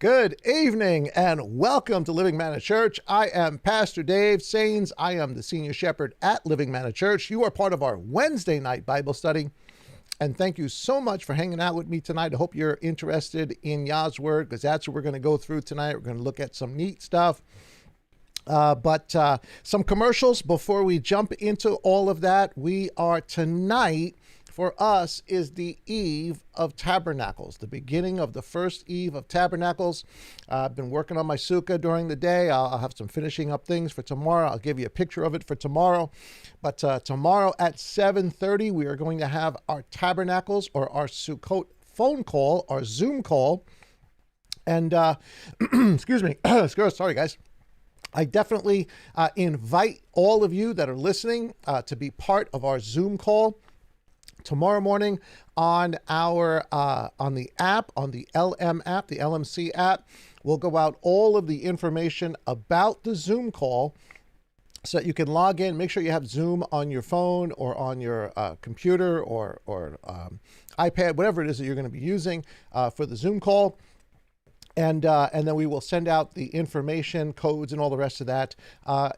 Good evening and welcome to Living Manna Church. I am Pastor Dave Sains. I am the senior shepherd at Living Manna Church. You are part of our Wednesday night Bible study. And thank you so much for hanging out with me tonight. I hope you're interested in Yah's Word because that's what we're going to go through tonight. We're going to look at some neat stuff. But some commercials before we jump into all of that. We are tonight, for us, is the Eve of Tabernacles, the beginning of the first Eve of Tabernacles. I've been working on my sukkah during the day. I'll have some finishing up things for tomorrow. I'll give you a picture of it for tomorrow. But tomorrow at 7:30, we are going to have our Tabernacles or our Sukkot phone call, our Zoom call. And, excuse me, sorry guys. I definitely invite all of you that are listening to be part of our Zoom call tomorrow morning on our on the app, on the LM app, the LMC app. We'll go out all of the information about the Zoom call so that you can log in. Make sure you have Zoom on your phone or on your computer or iPad, whatever it is that you're going to be using for the Zoom call. And then we will send out the information, codes, and all the rest of that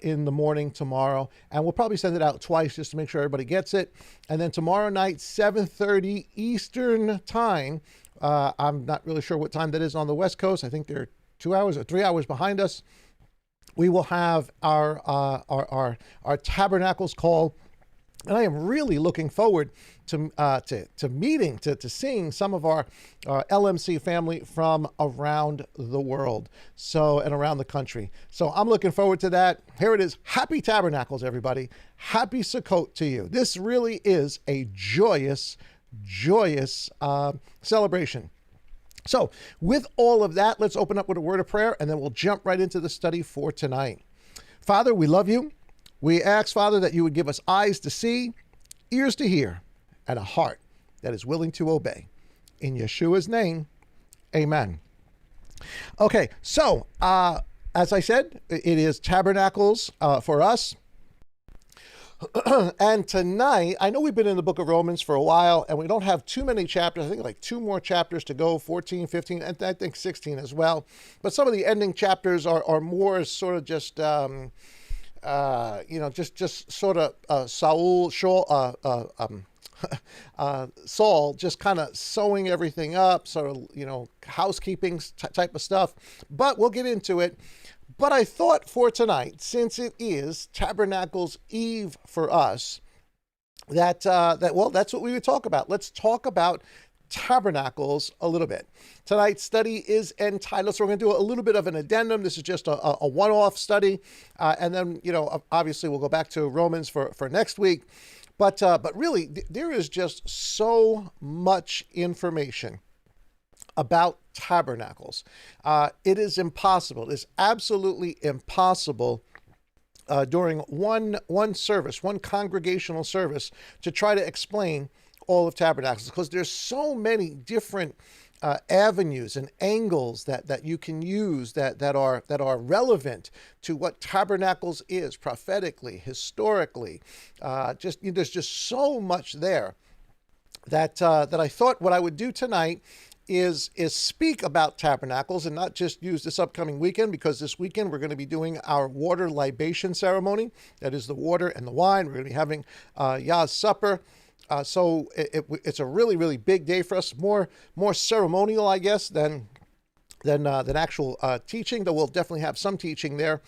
in the morning tomorrow. And we'll probably send it out twice just to make sure everybody gets it. And then tomorrow night, 7:30 Eastern time. I'm not really sure what time that is on the West Coast. I think they're 2 hours or 3 hours behind us. We will have our Tabernacles call. And I am really looking forward to meeting, to seeing some of our LMC family from around the world, and around the country. So I'm looking forward to that. Here it is. Happy Tabernacles, everybody. Happy Sukkot to you. This really is a joyous celebration. So with all of that, let's open up with a word of prayer, and then we'll jump right into the study for tonight. Father, we love you. We ask, Father, that you would give us eyes to see, ears to hear, and a heart that is willing to obey. In Yeshua's name, amen. Okay, so as I said, it is Tabernacles for us. And tonight, I know we've been in the book of Romans for a while, and we don't have too many chapters. I think like 2 more chapters to go, 14, 15, and I think 16 as well. But some of the ending chapters are more sort of just... just sort of Saul just kind of sewing everything up, sort of, housekeeping type of stuff. But we'll get into it. But I thought for tonight, since it is Tabernacles Eve for us, that's what we would talk about. Let's talk about Tabernacles a little bit. Tonight's study is entitled, so we're going to do a little bit of an addendum. This is just a one-off study. And then, obviously we'll go back to Romans for next week. But really, there is just so much information about Tabernacles. It is impossible. It is absolutely impossible during one service, one congregational service, to try to explain all of Tabernacles, because there's so many different avenues and angles that you can use that are relevant to what Tabernacles is prophetically, historically. There's just so much there that I thought what I would do tonight is speak about Tabernacles and not just use this upcoming weekend, because this weekend we're going to be doing our water libation ceremony. That is the water and the wine. We're going to be having Yah's Supper. So it's a really, really big day for us, more ceremonial, I guess, than actual teaching, though we'll definitely have some teaching there.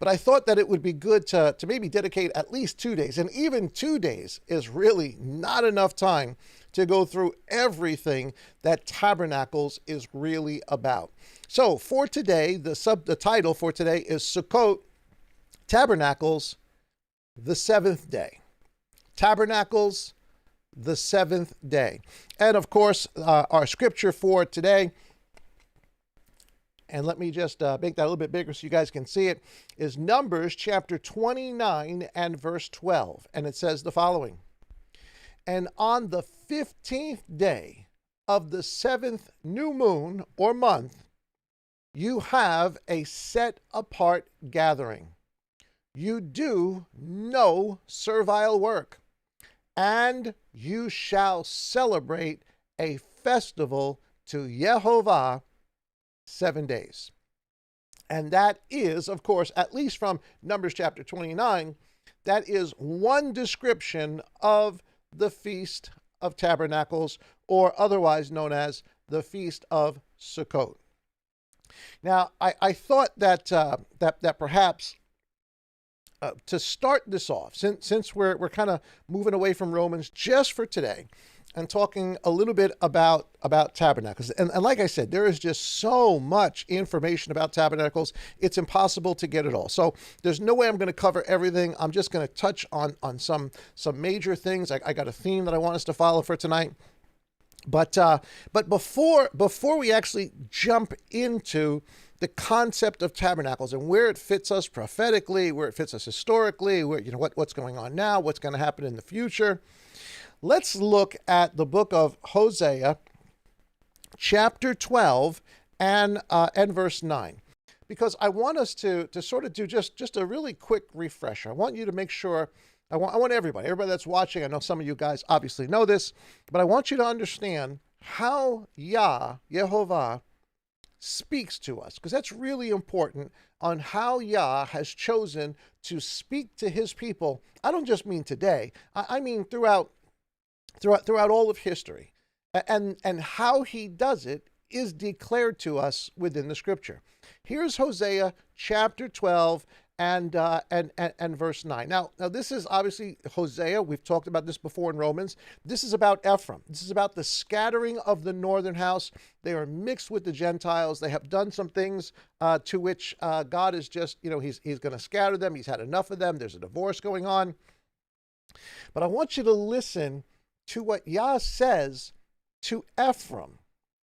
But I thought that it would be good to maybe dedicate at least 2 days, and even 2 days is really not enough time to go through everything that Tabernacles is really about. So for today, the title for today is Sukkot, Tabernacles, the seventh day. Tabernacles, the seventh day. And of course, our scripture for today, and let me just make that a little bit bigger so you guys can see it, is Numbers chapter 29 and verse 12. And it says the following: "And on the 15th day of the 7th new moon or month, you have a set apart gathering. You do no servile work, and you shall celebrate a festival to Yehovah 7 days. And that is, of course, at least from Numbers chapter 29, that is one description of the Feast of Tabernacles, or otherwise known as the Feast of Sukkot. Now, I thought that that perhaps to start this off, since we're kind of moving away from Romans just for today, and talking a little bit about tabernacles. And like I said, there is just so much information about tabernacles, it's impossible to get it all. So there's no way I'm going to cover everything. I'm just going to touch on some major things. I got a theme that I want us to follow for tonight. But before we actually jump into the concept of tabernacles and where it fits us prophetically, where it fits us historically, where what's going on now, what's going to happen in the future, let's look at the book of Hosea, chapter 12 and verse 9, because I want us to sort of do just a really quick refresher. I want you to make sure. I want everybody that's watching. I know some of you guys obviously know this, but I want you to understand how Yehovah speaks to us, because that's really important on how Yah has chosen to speak to his people. I don't just mean today. I mean throughout all of history, and how he does it is declared to us within the scripture. Here's Hosea chapter 12 and verse 9. Now this is obviously Hosea. We've talked about this before in Romans. This is about Ephraim. This is about the scattering of the northern house. They are mixed with the Gentiles. They have done some things to which God is just, he's going to scatter them. He's had enough of them. There's a divorce going on. But I want you to listen to what Yah says to Ephraim,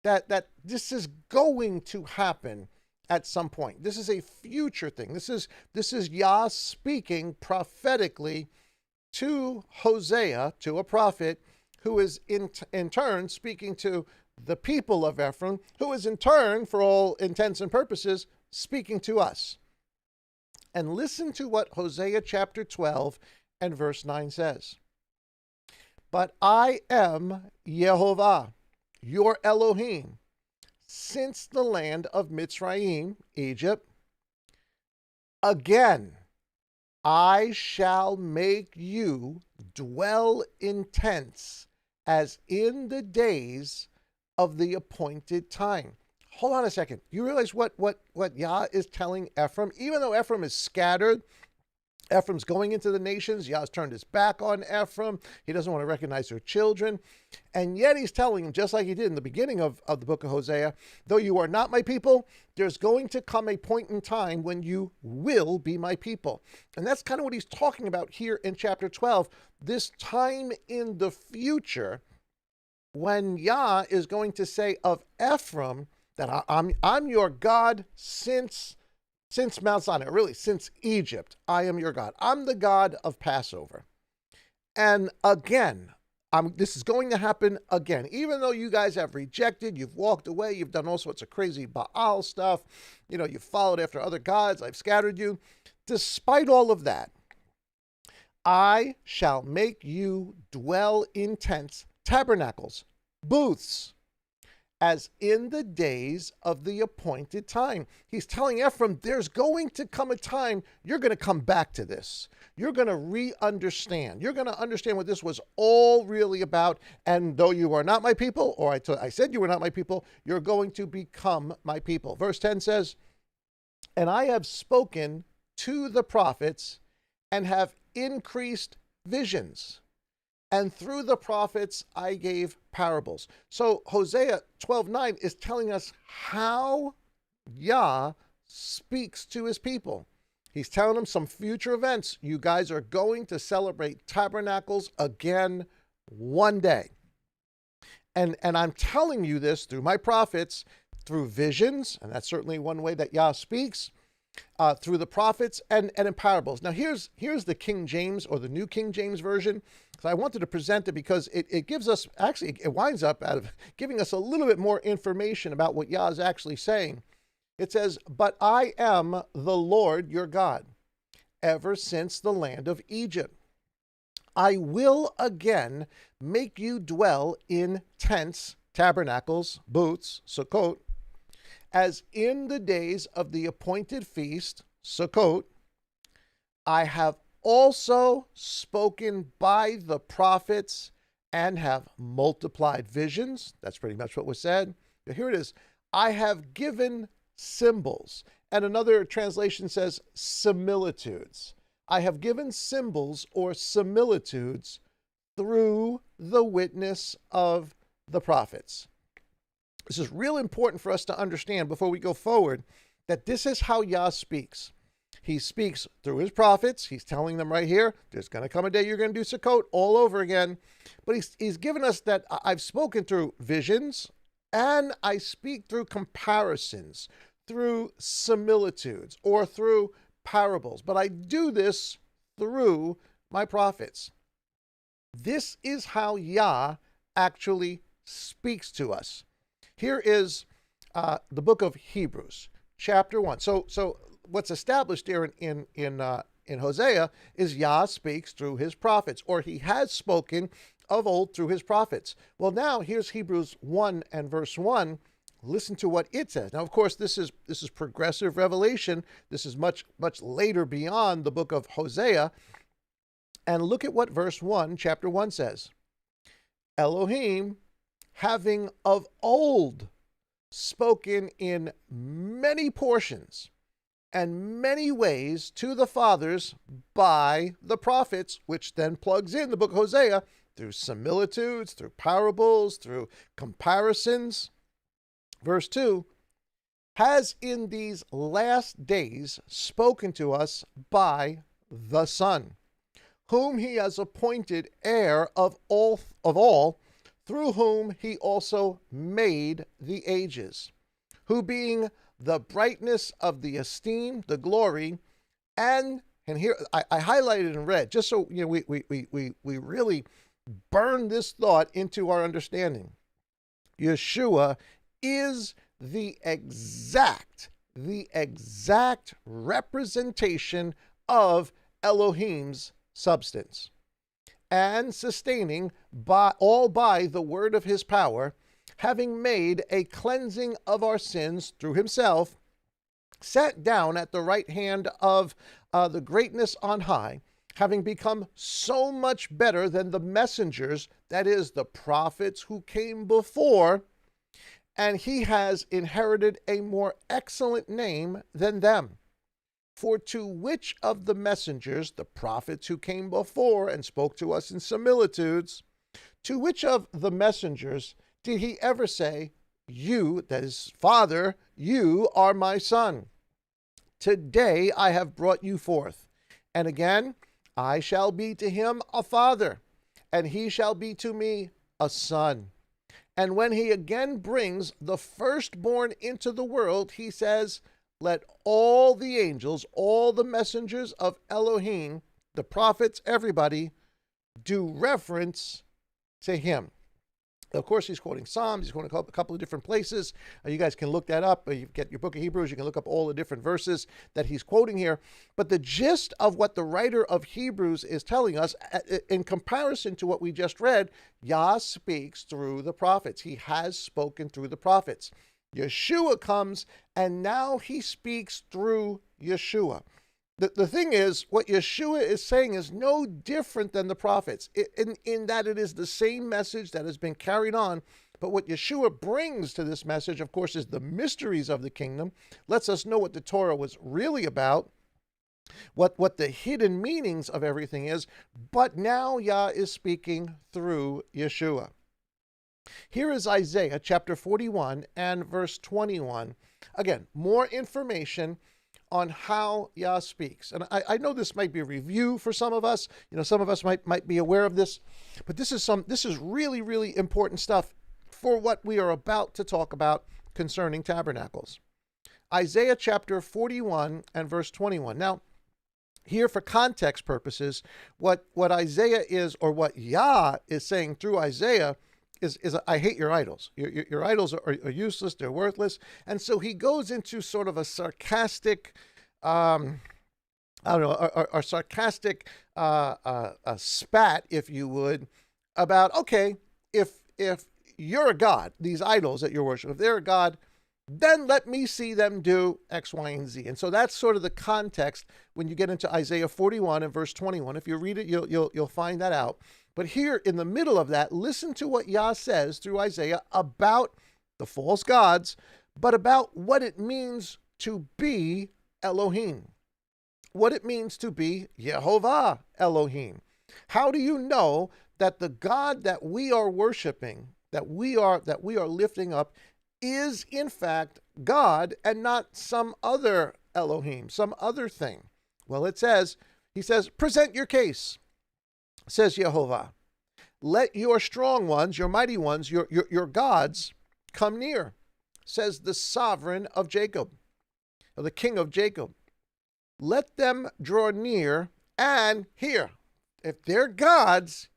that this is going to happen at some point. This is a future thing. This is Yah speaking prophetically to Hosea, to a prophet, who is in turn speaking to the people of Ephraim, who is in turn, for all intents and purposes, speaking to us. And listen to what Hosea chapter 12 and verse 9 says. But I am Yehovah, your Elohim, since the land of Mitzrayim, Egypt. Again, I shall make you dwell in tents as in the days of the appointed time. Hold on a second. You realize what Yah is telling Ephraim? Even though Ephraim is scattered, Ephraim's going into the nations. Yah's turned his back on Ephraim. He doesn't want to recognize their children. And yet he's telling him, just like he did in the beginning of the book of Hosea, though you are not my people, there's going to come a point in time when you will be my people. And that's kind of what he's talking about here in chapter 12. This time in the future when Yah is going to say of Ephraim that I'm your God since Mount Sinai, really since Egypt. I am your God. I'm the God of Passover. And again, this is going to happen again. Even though you guys have rejected, you've walked away, you've done all sorts of crazy Baal stuff, you've followed after other gods, I've scattered you. Despite all of that, I shall make you dwell in tents, tabernacles, booths, as in the days of the appointed time. He's telling Ephraim, there's going to come a time you're going to come back to this. You're going to re-understand. You're going to understand what this was all really about. And though you are not my people, or I said you were not my people, you're going to become my people. Verse 10 says, and I have spoken to the prophets and have increased visions. And through the prophets, I gave parables. So Hosea 12:9 is telling us how Yah speaks to his people. He's telling them some future events. You guys are going to celebrate tabernacles again one day. And I'm telling you this through my prophets, through visions, and that's certainly one way that Yah speaks, through the prophets and in parables. Now here's the King James, or the New King James Version. So I wanted to present it because it gives us, actually it winds up out of giving us a little bit more information about what Yah is actually saying. It says, but I am the Lord your God, ever since the land of Egypt. I will again make you dwell in tents, tabernacles, booths, Sukkot, as in the days of the appointed feast, Sukkot, I have also spoken by the prophets and have multiplied visions. That's pretty much what was said. Here it is. I have given symbols. And another translation says similitudes. I have given symbols or similitudes through the witness of the prophets. This is real important for us to understand before we go forward, that this is how Yah speaks. He speaks through his prophets. He's telling them right here, there's going to come a day you're going to do Sukkot all over again. But he's given us that I've spoken through visions, and I speak through comparisons, through similitudes, or through parables. But I do this through my prophets. This is how Yah actually speaks to us. Here is the book of Hebrews, chapter 1. So what's established here in Hosea is Yah speaks through his prophets, or he has spoken of old through his prophets. Well, now here's Hebrews 1 and verse 1. Listen to what it says. Now, of course, this is progressive revelation. This is much later beyond the book of Hosea. And look at what verse 1, chapter 1 says. Elohim, having of old spoken in many portions and many ways to the fathers by the prophets, which then plugs in the book of Hosea through similitudes, through parables, through comparisons. Verse 2, has in these last days spoken to us by the Son, whom he has appointed heir of all, through whom he also made the ages, who being the brightness of the esteem, the glory, and here I highlighted in red, just so we really burn this thought into our understanding. Yeshua is the exact representation of Elohim's substance, and sustaining by the word of his power, having made a cleansing of our sins through himself, sat down at the right hand of the greatness on high, having become so much better than the messengers, that is, the prophets who came before, and he has inherited a more excellent name than them. For to which of the messengers, the prophets who came before and spoke to us in similitudes, to which of the messengers did he ever say, you, that is, Father, you are my son. Today I have brought you forth. And again, I shall be to him a father, and he shall be to me a son. And when he again brings the firstborn into the world, he says, let all the angels, all the messengers of Elohim, the prophets, everybody, do reference to him. Of course, he's quoting Psalms. He's quoting a couple of different places. You guys can look that up. You get your book of Hebrews. You can look up all the different verses that he's quoting here. But the gist of what the writer of Hebrews is telling us, in comparison to what we just read, Yah speaks through the prophets. He has spoken through the prophets. Yeshua comes, and now he speaks through Yeshua. The thing is, what Yeshua is saying is no different than the prophets, in that it is the same message that has been carried on. But what Yeshua brings to this message, of course, is the mysteries of the kingdom, lets us know what the Torah was really about, what the hidden meanings of everything is. But now Yah is speaking through Yeshua. Here is Isaiah chapter 41 and verse 21. Again, more information on how Yah speaks. And I know this might be a review for some of us. Some of us might be aware of this, but this is really, really important stuff for what we are about to talk about concerning tabernacles. Isaiah chapter 41 and verse 21. Now, here for context purposes, what Isaiah is, or what Yah is saying through Isaiah is I hate your idols. Your idols are useless, they're worthless. And so he goes into sort of a sarcastic, a sarcastic spat, if you would, about, okay, if you're a god, these idols that you're worshiping, if they're a god, then let me see them do X, Y, and Z. And so that's sort of the context when you get into Isaiah 41 and verse 21. If you read it, you'll find that out. But here in the middle of that, listen to what Yah says through Isaiah about the false gods, but about what it means to be Elohim, what it means to be Yehovah Elohim. How do you know that the God that we are worshiping, that we are lifting up, is in fact God and not some other Elohim, some other thing? Well, he says, present your case, says Yehovah. Let your strong ones, your mighty ones, your gods come near, says the sovereign of Jacob, or the king of Jacob. Let them draw near and hear. If they're gods,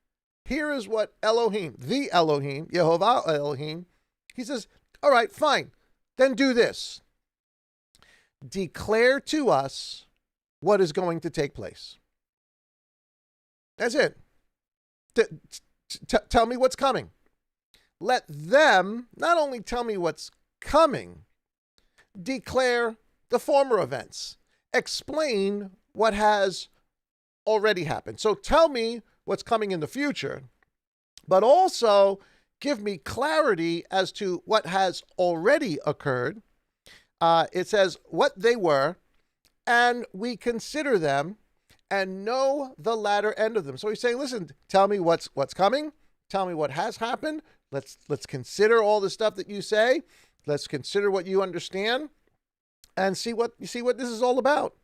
here is what Elohim, the Elohim, Yehovah Elohim, he says, all right, fine. Then do this. Declare to us what is going to take place. That's it. Tell me what's coming. Let them not only tell me what's coming, declare the former events. Explain what has already happened. So tell me what's coming in the future, but also give me clarity as to what has already occurred. It says what they were, and we consider them and know the latter end of them. So he's saying, listen, tell me what's coming. Tell me what has happened. Let's consider all the stuff that you say. Let's consider what you understand and see what this is all about.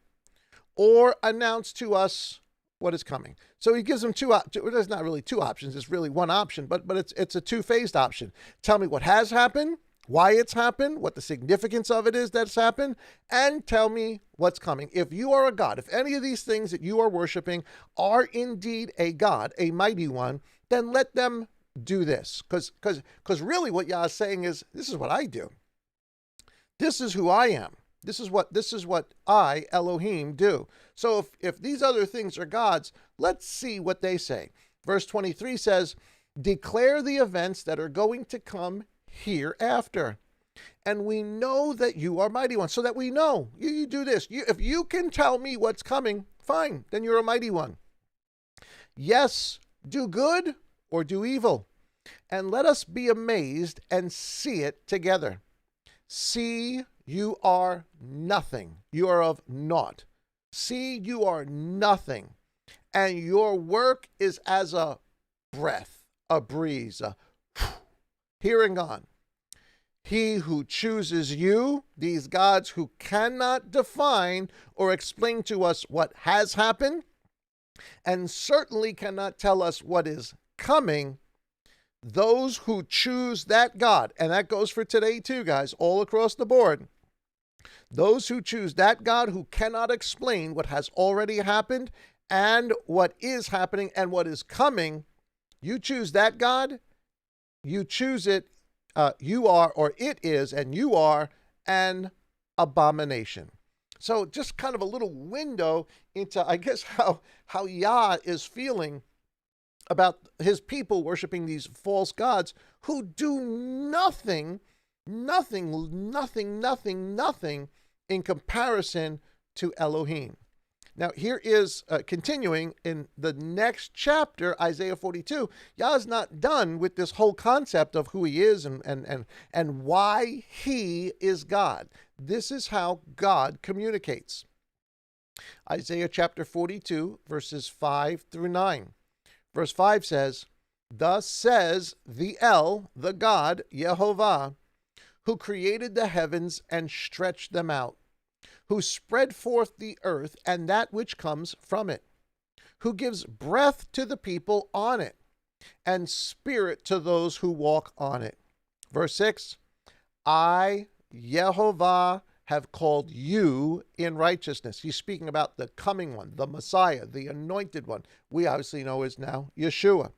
Or announce to us what is coming. So he gives them there's not really two options. It's really one option, but it's a two-phased option. Tell me what has happened, why it's happened, what the significance of it is that's happened, and tell me what's coming. If you are a God, if any of these things that you are worshiping are indeed a God, a mighty one, then let them do this. Because really what Yah is saying is, this is what I do. This is who I am. This is what I, Elohim, do. So if these other things are gods, let's see what they say. Verse 23 says, declare the events that are going to come hereafter. And we know that you are mighty one. So that we know, you do this. If you can tell me what's coming, fine, then you're a mighty one. Yes, do good or do evil. And let us be amazed and see it together. See, you are nothing. You are of naught. See, you are nothing. And your work is as a breath, a breeze, here and gone. He who chooses you, these gods who cannot define or explain to us what has happened, and certainly cannot tell us what is coming, those who choose that God, and that goes for today too, guys, all across the board. Those who choose that God who cannot explain what has already happened and what is happening and what is coming, you choose that God, you choose it, you are, or it is, and you are an abomination. So just kind of a little window into, I guess, how Yah is feeling about his people worshiping these false gods who do nothing in comparison to Elohim. Now, here is continuing in the next chapter, Isaiah 42. Yah is not done with this whole concept of who he is and why he is God. This is how God communicates. Isaiah chapter 42, verses 5 through 9. Verse 5 says, thus says the El, the God, Yehovah, who created the heavens and stretched them out, who spread forth the earth and that which comes from it, who gives breath to the people on it, and spirit to those who walk on it. Verse 6, I, Yehovah, have called you in righteousness. He's speaking about the coming one, the Messiah, the anointed one. We obviously know is now Yeshua.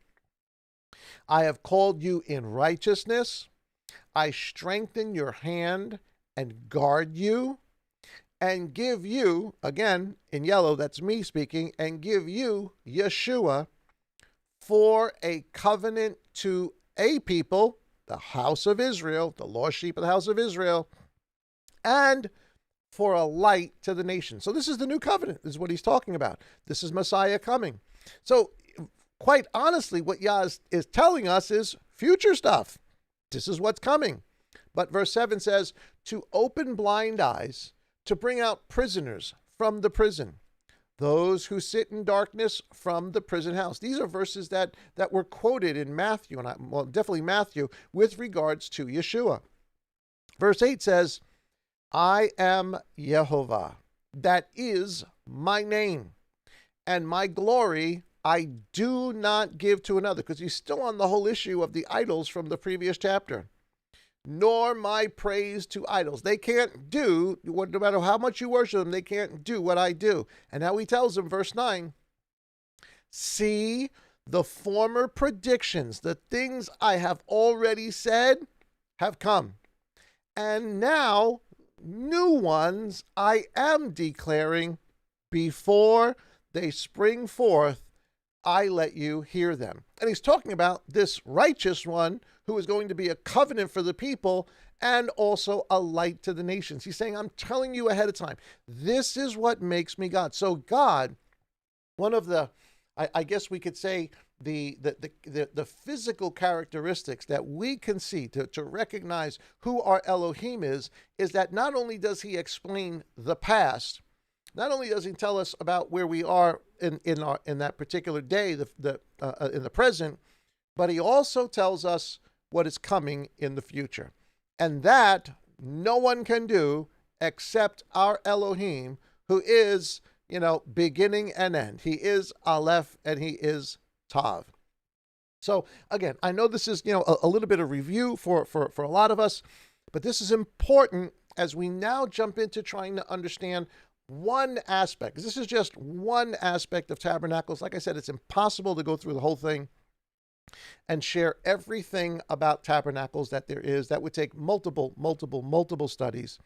I have called you in righteousness. I strengthen your hand and guard you, and give you, again, in yellow, that's me speaking, and give you, Yeshua, for a covenant to a people, the house of Israel, the lost sheep of the house of Israel, and for a light to the nation. So this is the new covenant, is what he's talking about. This is Messiah coming. So quite honestly, what Yah is telling us is future stuff. This is what's coming. But verse 7 says, to open blind eyes, to bring out prisoners from the prison, those who sit in darkness from the prison house. These are verses that were quoted in Matthew, and definitely Matthew, with regards to Yeshua. Verse 8 says, I am Yehovah, that is my name, and my glory I do not give to another, because he's still on the whole issue of the idols from the previous chapter. Nor my praise to idols. They can't do, no matter how much you worship them, they can't do what I do. And now he tells them, verse 9, see, the former predictions, the things I have already said, have come. And now, new ones I am declaring, before they spring forth, I let you hear them. And he's talking about this righteous one who is going to be a covenant for the people and also a light to the nations. He's saying, I'm telling you ahead of time, this is what makes me God. So God, one of the, I guess we could say, the physical characteristics that we can see to recognize who our Elohim is that not only does he explain the past, not only does he tell us about where we are in that particular day, in the present, but he also tells us what is coming in the future. And that no one can do except our Elohim, who is, beginning and end. He is Aleph and he is Tav. So again, I know this is, a little bit of review for a lot of us, but this is important as we now jump into trying to understand one aspect. This is just one aspect of Tabernacles. Like I said, it's impossible to go through the whole thing and share everything about Tabernacles that there is. That would take multiple studies.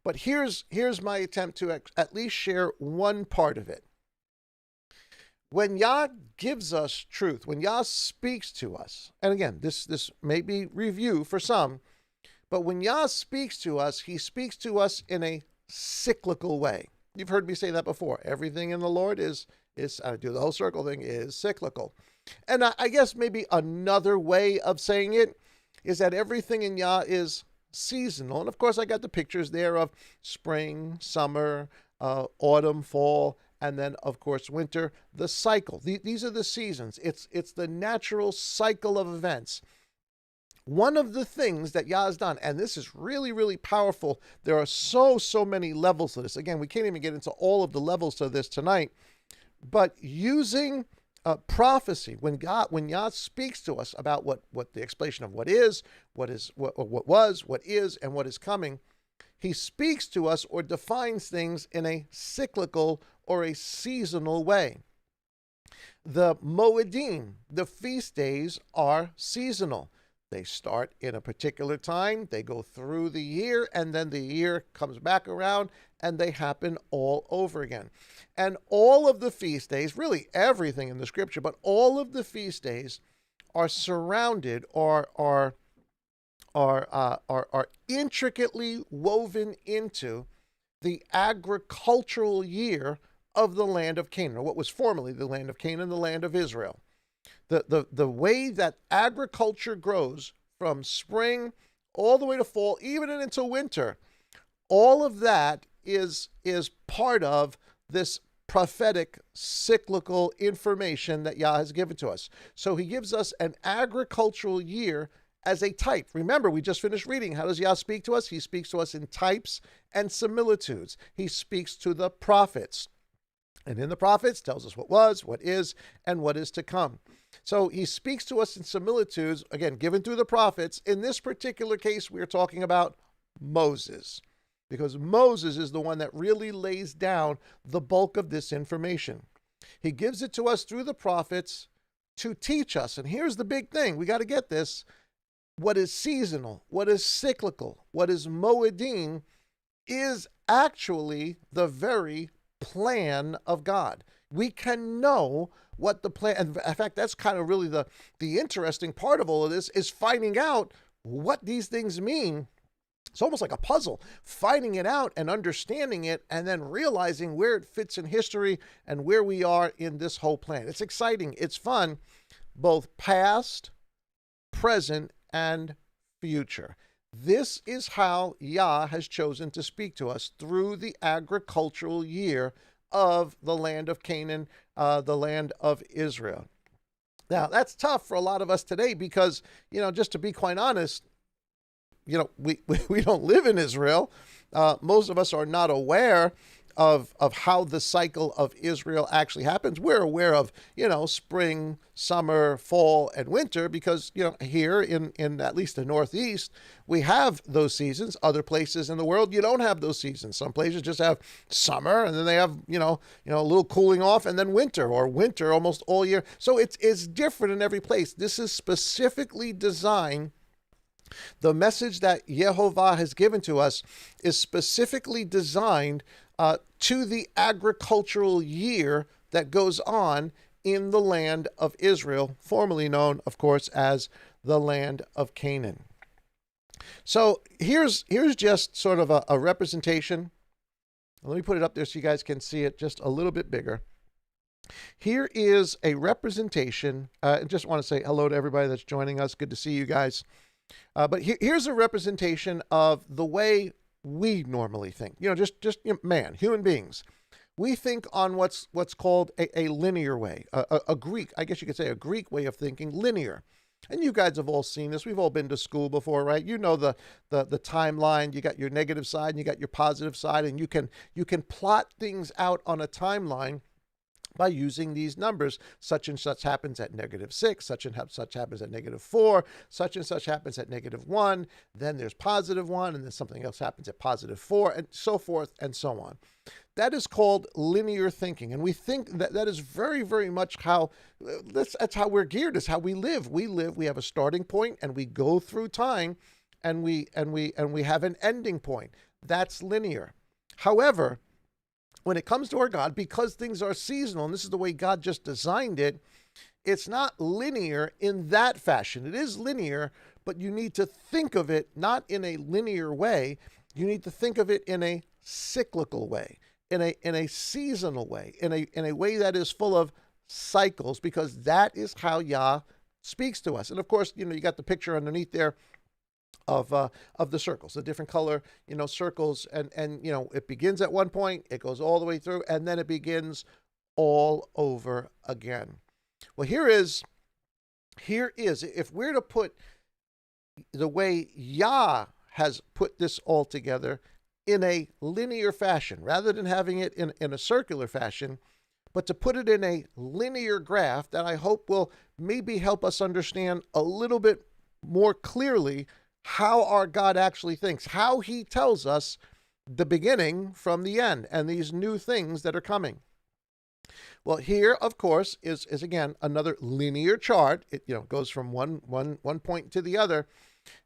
But here's my attempt to at least share one part of it. When Yah gives us truth, when Yah speaks to us, and again, this may be review for some, but when Yah speaks to us, he speaks to us in a cyclical way. You've heard me say that before. Everything in the Lord is I do the whole circle thing, is cyclical. And I guess maybe another way of saying it is that everything in Yah is seasonal. And of course, I got the pictures there of spring, summer, autumn, fall, and then, of course, winter, the cycle. These are the seasons. It's the natural cycle of events. One of the things that Yah has done, and this is really, really powerful, there are so many levels to this. Again, we can't even get into all of the levels to this tonight, but using prophecy, when Yah speaks to us about what the explanation of what was, what is, and what is coming, he speaks to us or defines things in a cyclical or a seasonal way. The Moedim, the feast days, are seasonal. They start in a particular time, they go through the year, and then the year comes back around, and they happen all over again. And all of the feast days, really everything in the scripture, but all of the feast days are surrounded or are intricately woven into the agricultural year of the land of Canaan, or what was formerly the land of Canaan, the land of Israel. The way that agriculture grows from spring all the way to fall, even into winter, all of that is part of this prophetic cyclical information that Yah has given to us. So he gives us an agricultural year as a type. Remember, we just finished reading. How does Yah speak to us? He speaks to us in types and similitudes. He speaks to the prophets. And in the prophets tells us what was, what is, and what is to come. So he speaks to us in similitudes, again, given through the prophets. In this particular case, we are talking about Moses, because Moses is the one that really lays down the bulk of this information. He gives it to us through the prophets to teach us. And here's the big thing. We got to get this. What is seasonal, what is cyclical, what is Moedim is actually the very plan of God. We can know what the plan, and in fact, that's kind of really the interesting part of all of this, is finding out what these things mean It's almost like a puzzle, finding it out and understanding it, and then realizing where it fits in history and where we are in this whole plan. It's exciting. It's fun, both past, present, and future. This is how Yah has chosen to speak to us through the agricultural year of the land of Canaan, the land of Israel. Now, that's tough for a lot of us today because, just to be quite honest, we don't live in Israel. Most of us are not aware of how the cycle of Israel actually happens. We're aware of, spring, summer, fall, and winter because, here in at least the Northeast, we have those seasons. Other places in the world, you don't have those seasons. Some places just have summer and then they have, a little cooling off and then winter, or winter almost all year. So it's different in every place. This is specifically designed. The message that Yehovah has given to us is specifically designed to the agricultural year that goes on in the land of Israel, formerly known, of course, as the land of Canaan. So here's just sort of a representation. Let me put it up there so you guys can see it just a little bit bigger. Here is a representation. I just want to say hello to everybody that's joining us. Good to see you guys. But here's a representation of the way we normally think. Human beings. We think on what's called a linear way, a Greek, I guess you could say a Greek way of thinking, linear. And you guys have all seen this. We've all been to school before, right? You know the timeline. You got your negative side and you got your positive side, and you can plot things out on a timeline by using these numbers. Such and such happens at -6, such and such happens at -4, such and such happens at -1, then there's +1, and then something else happens at +4, and so forth and so on. That is called linear thinking, and we think that is very, very much how that's how we're geared. Is how we live. We have a starting point, and we go through time, and we have an ending point. That's linear. However, when it comes to our God, because things are seasonal, and this is the way God just designed it, it's not linear in that fashion. It is linear, but you need to think of it not in a linear way. You need to think of it in a cyclical way, in a seasonal way, in a way that is full of cycles, because that is how Yah speaks to us. And of course, you got the picture underneath there of the circles, the different color, circles, and it begins at one point, it goes all the way through, and then it begins all over again. Well, here is, if we're to put the way Yah has put this all together in a linear fashion, rather than having it in a circular fashion, but to put it in a linear graph that I hope will maybe help us understand a little bit more clearly how our God actually thinks, how he tells us the beginning from the end, and these new things that are coming. Well, here, of course, is again another linear chart. It goes from one point to the other,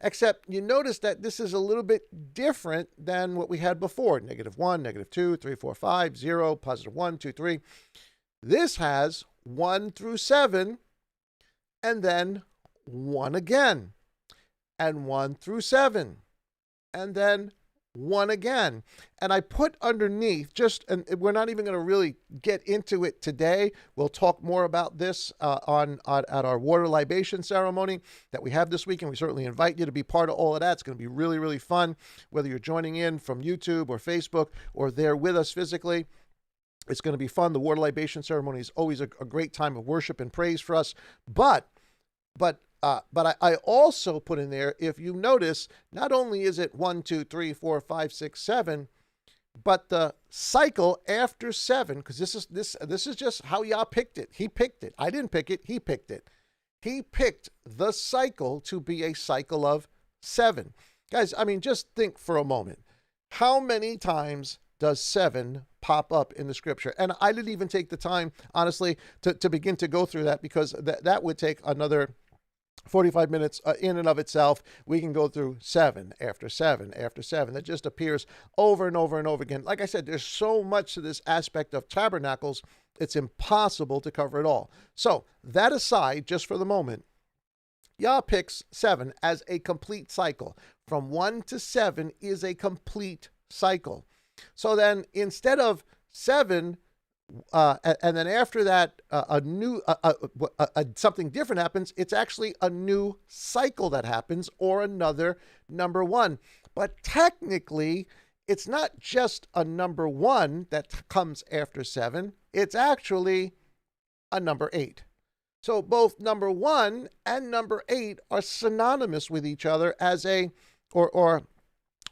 except you notice that this is a little bit different than what we had before. -1, -2, 3, 4, 5, 0, +1, 2, 3. This has 1 through 7, and then 1 again, and 1 through 7, and then 1 again. And I put underneath and we're not even going to really get into it today. We'll talk more about this at our water libation ceremony that we have this week, and we certainly invite you to be part of all of that. It's going to be really, really fun, whether you're joining in from YouTube or Facebook or there with us physically. It's going to be fun. The water libation ceremony is always a great time of worship and praise for us. But I also put in there, if you notice, not only is it 1, 2, 3, 4, 5, 6, 7, but the cycle after 7, because this is just how Yah picked it. He picked it. I didn't pick it. He picked it. He picked the cycle to be a cycle of 7. Guys, I mean, just think for a moment. How many times does 7 pop up in the scripture? And I didn't even take the time, honestly, to begin to go through that, because that would take another 45 minutes in and of itself. We can go through 7 after 7 after 7. That just appears over and over and over again. Like I said, there's so much to this aspect of tabernacles, it's impossible to cover it all. So that aside, just for the moment, Yah picks 7 as a complete cycle. From 1 to 7 is a complete cycle. So then instead of 7, and then after that, something different happens. It's actually a new cycle that happens, or another number 1. But technically, it's not just a number 1 that comes after 7. It's actually a number 8. So both number 1 and number 8 are synonymous with each other as a, or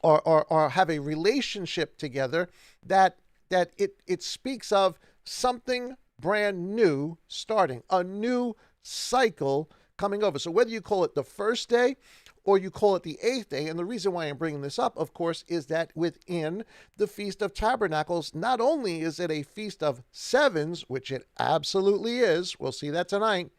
have a relationship together that it speaks of something brand new starting, a new cycle coming over. So whether you call it the first day or you call it the 8th day, and the reason why I'm bringing this up, of course, is that within the Feast of Tabernacles, not only is it a Feast of Sevens, which it absolutely is, we'll see that tonight,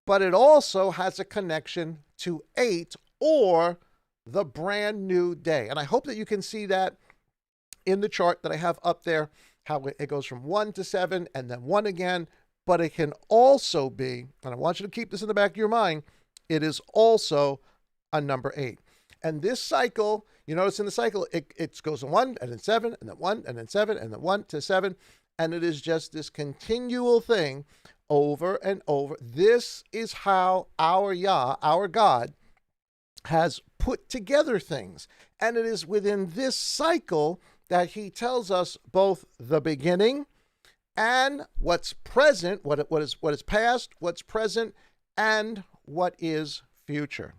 but it also has a connection to 8, or the brand new day. And I hope that you can see that in the chart that I have up there, how it goes from 1 to 7 and then 1 again. But it can also be, and I want you to keep this in the back of your mind, it is also a number 8. And this cycle, you notice in the cycle, it goes to 1 and then 7 and then 1 and then 7 and then 1 to 7. And it is just this continual thing over and over. This is how our Yah, our God, has put together things. And it is within this cycle that he tells us both the beginning and what's present, what is past, what's present, and what is future.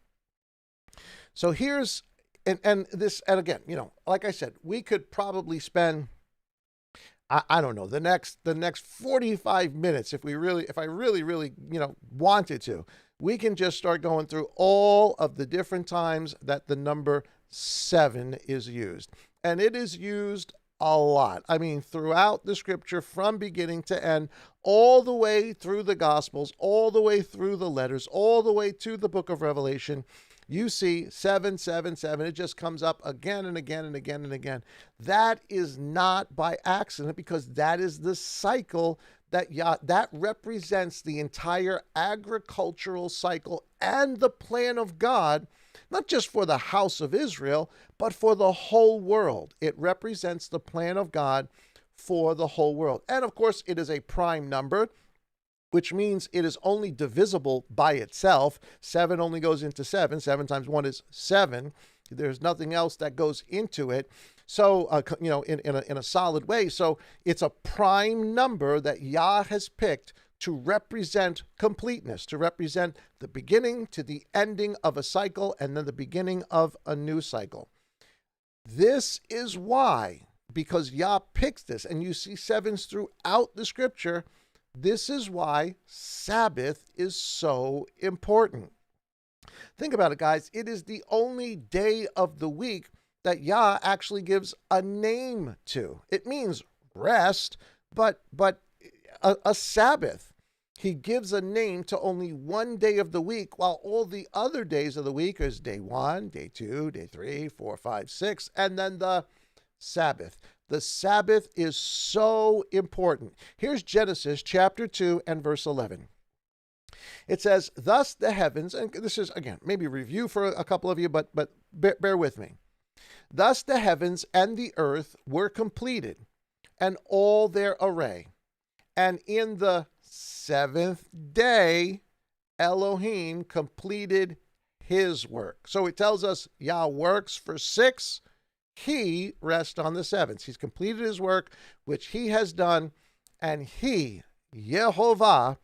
So here's, and again, like I said, we could probably spend, I don't know, the next 45 minutes if I really wanted to. We can just start going through all of the different times that the number 7 is used. And it is used a lot. I mean, throughout the scripture, from beginning to end, all the way through the Gospels, all the way through the letters, all the way to the book of Revelation, you see 7, 7, 7. It just comes up again and again and again and again. That is not by accident, because that is the cycle that represents the entire agricultural cycle and the plan of God, not just for the house of Israel, but for the whole world. It represents the plan of God for the whole world. And of course, it is a prime number, which means it is only divisible by itself. 7 only goes into 7. 7 times 1 is 7. There's nothing else that goes into it. So, in a solid way. So it's a prime number that Yah has picked to represent completeness, to represent the beginning to the ending of a cycle, and then the beginning of a new cycle. This is why, because Yah picks this, and you see 7s throughout the scripture, this is why Sabbath is so important. Think about it, guys. It is the only day of the week that Yah actually gives a name to. It means rest, but a Sabbath. He gives a name to only one day of the week, while all the other days of the week is day 1, day 2, day 3, 4, 5, 6, and then the Sabbath. The Sabbath is so important. Here's Genesis chapter 2 and verse 11. It says, thus the heavens, and this is, again, maybe review for a couple of you, but bear with me. Thus the heavens and the earth were completed, and all their array. And in the 7th day, Elohim completed his work. So it tells us Yah works for 6. He rests on the 7th. He's completed his work, which he has done, and he, Yehovah,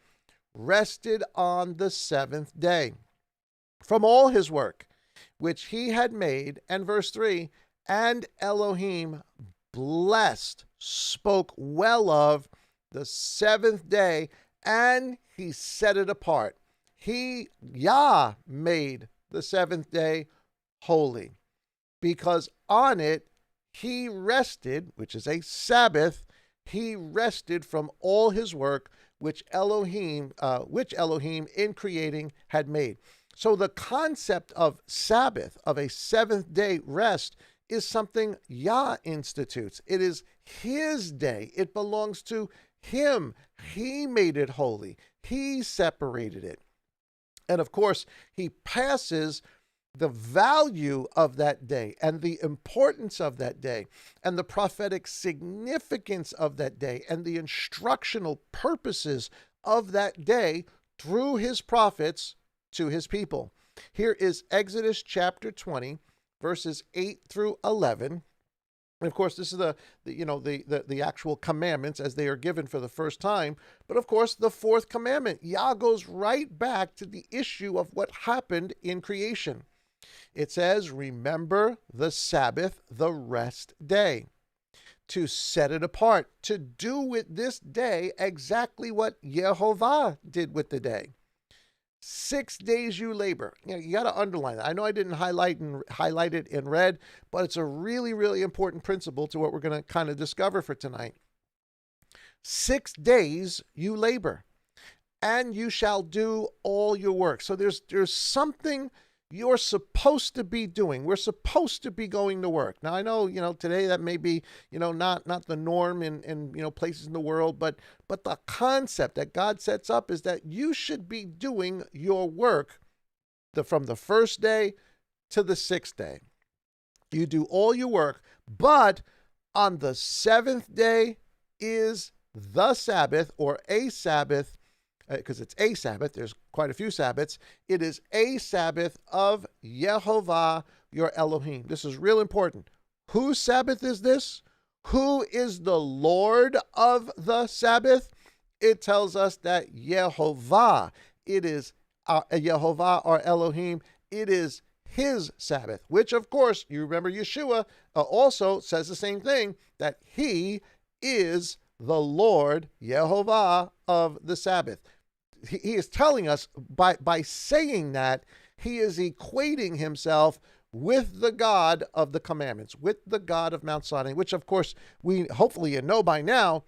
rested on the 7th day from all his work, which he had made. And verse 3, and Elohim blessed, spoke well of the 7th day, and he set it apart. He, Yah, made the 7th day holy, because on it he rested, which is a Sabbath. He rested from all his work, which Elohim in creating had made. So the concept of Sabbath, of a 7th day rest, is something Yah institutes. It is his day. It belongs to him. He made it holy. He separated it. And of course, he passes the value of that day and the importance of that day and the prophetic significance of that day and the instructional purposes of that day through his prophets to his people. Here is Exodus chapter 20, verses 8 through 11. And of course, this is the actual commandments as they are given for the first time. But of course, the fourth commandment, Yah goes right back to the issue of what happened in creation. It says, remember the Sabbath, the rest day, to set it apart, to do with this day exactly what Yehovah did with the day. 6 days you labor. You got to underline that. I know I didn't highlight it in red, but it's a really, really important principle to what we're going to kind of discover for tonight. 6 days you labor, and you shall do all your work. So there's something you're supposed to be doing. We're supposed to be going to work. Now, I know, today that may be, not the norm in places in the world, but the concept that God sets up is that you should be doing your work from the first day to the sixth day. You do all your work, but on the seventh day is the Sabbath, or a Sabbath, because it's a Sabbath, there's quite a few Sabbaths. It is a Sabbath of Yehovah, your Elohim. This is real important. Whose Sabbath is this? Who is the Lord of the Sabbath? It tells us that Yehovah, it is Yehovah, our Elohim, it is his Sabbath, which of course, you remember Yeshua also says the same thing, that he is the Lord, Yehovah of the Sabbath. He is telling us by saying that, he is equating himself with the God of the commandments, with the God of Mount Sinai, which of course we hopefully know by now,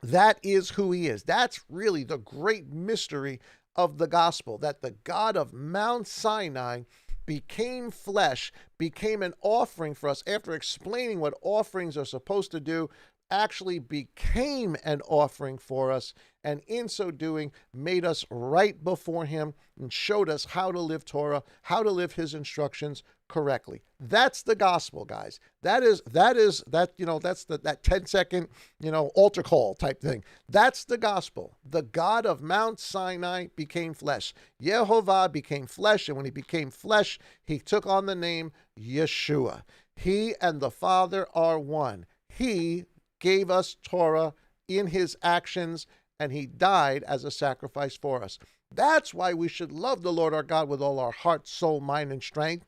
that is who he is. That's really the great mystery of the gospel, that the God of Mount Sinai became flesh, became an offering for us, after explaining what offerings are supposed to do, actually became an offering for us, and in so doing made us right before him and showed us how to live Torah, how to live his instructions correctly. That's the gospel, guys. That's that 10-second, altar call type thing. That's the gospel. The God of Mount Sinai became flesh. Yehovah became flesh, and when he became flesh, he took on the name Yeshua. He and the Father are one. He gave us Torah in his actions, and he died as a sacrifice for us. That's why we should love the Lord our God with all our heart, soul, mind, and strength,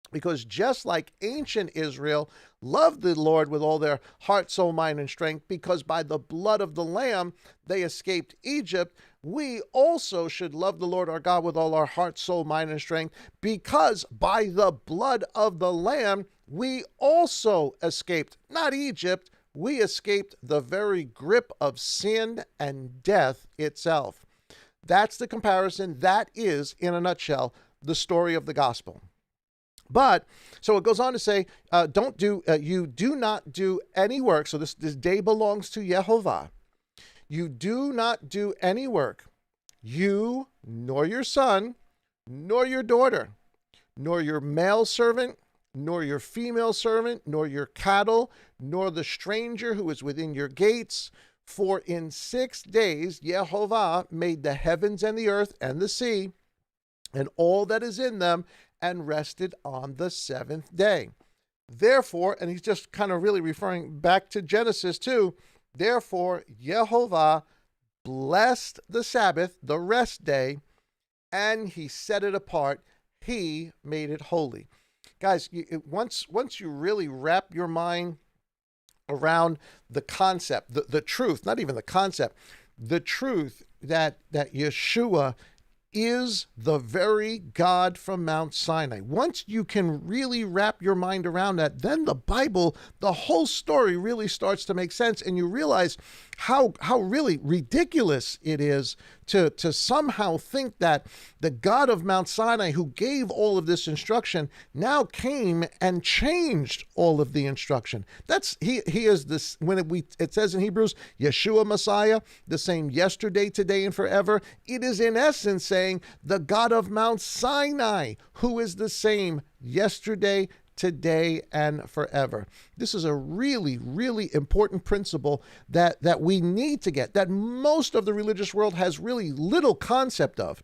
because just like ancient Israel loved the Lord with all their heart, soul, mind, and strength, because by the blood of the Lamb they escaped Egypt, we also should love the Lord our God with all our heart, soul, mind, and strength, because by the blood of the Lamb we also escaped, not Egypt, we escaped the very grip of sin and death itself. That's the comparison. That is, in a nutshell, the story of the gospel. But, so it goes on to say, you do not do any work. So this day belongs to Yehovah. You do not do any work, you, nor your son, nor your daughter, nor your male servant, nor your female servant, nor your cattle, nor the stranger who is within your gates. For in 6 days Yehovah made the heavens and the earth and the sea, and all that is in them, and rested on the seventh day. Therefore, and he's just kind of really referring back to Genesis too, therefore Yehovah blessed the Sabbath, the rest day, and he set it apart. He made it holy. Guys, once you really wrap your mind around the concept, the truth, not even the concept, the truth that Yeshua is the very God from Mount Sinai. Once you can really wrap your mind around that, then the Bible, the whole story really starts to make sense, and you realize how really ridiculous it is to somehow think that the God of Mount Sinai, who gave all of this instruction, now came and changed all of the instruction. That's he is this, when it says in Hebrews, Yeshua Messiah, the same yesterday, today, and forever. It is in essence saying the God of Mount Sinai, who is the same yesterday, today, and forever. This is a really, really important principle that we need to get, that most of the religious world has really little concept of.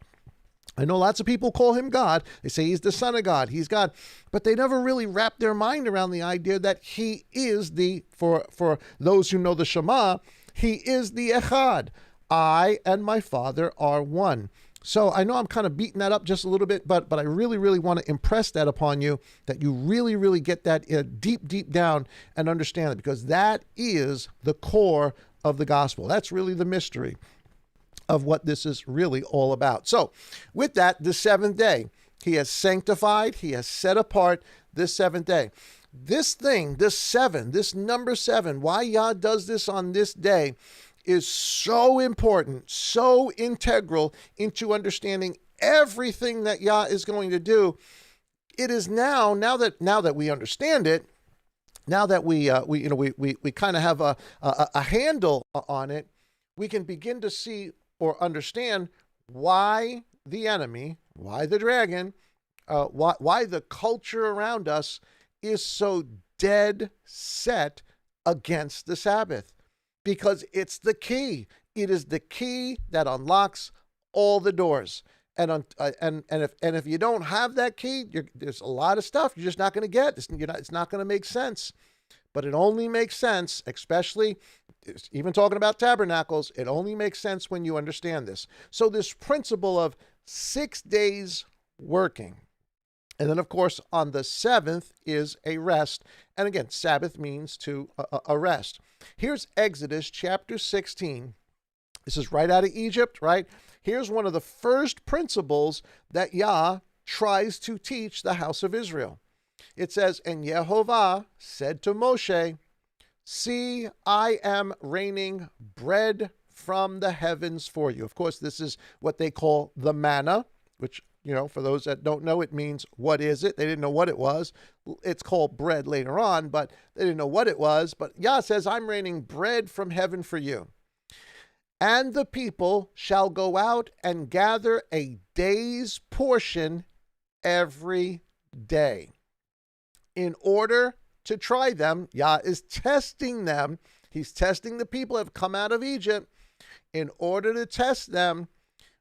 I know lots of people call him God. They say he's the Son of God, he's God, but they never really wrap their mind around the idea that he is for those who know the Shema, he is the Echad. I and my Father are one. So I know I'm kind of beating that up just a little bit, but I really, really want to impress that upon you, that you really, really get that deep down and understand it, because that is the core of the gospel. That's really the mystery of what this is really all about. So with that, the seventh day, he has sanctified, he has set apart this seventh day. This thing, this number 7, why Yah does this on this day, is so important, so integral into understanding everything that Yah is going to do. It is now that we understand it, now that we kind of have a handle on it, we can begin to see or understand why the enemy, why the dragon, why the culture around us is so dead set against the Sabbath. Because it's the key. It is the key that unlocks all the doors. And if you don't have that key, there's a lot of stuff you're just not going to get. It's not going to make sense. But it only makes sense, especially even talking about tabernacles, it only makes sense when you understand this. So this principle of 6 days working. And then, of course, on the 7th is a rest. And again, Sabbath means to a rest. Here's Exodus chapter 16. This is right out of Egypt, right? Here's one of the first principles that Yah tries to teach the house of Israel. It says, and Yehovah said to Moshe, see, I am raining bread from the heavens for you. Of course, this is what they call the manna, which, for those that don't know, it means, what is it? They didn't know what it was. It's called bread later on, but they didn't know what it was. But Yah says, I'm raining bread from heaven for you. And the people shall go out and gather a day's portion every day. In order to try them, Yah is testing them. He's testing the people that have come out of Egypt in order to test them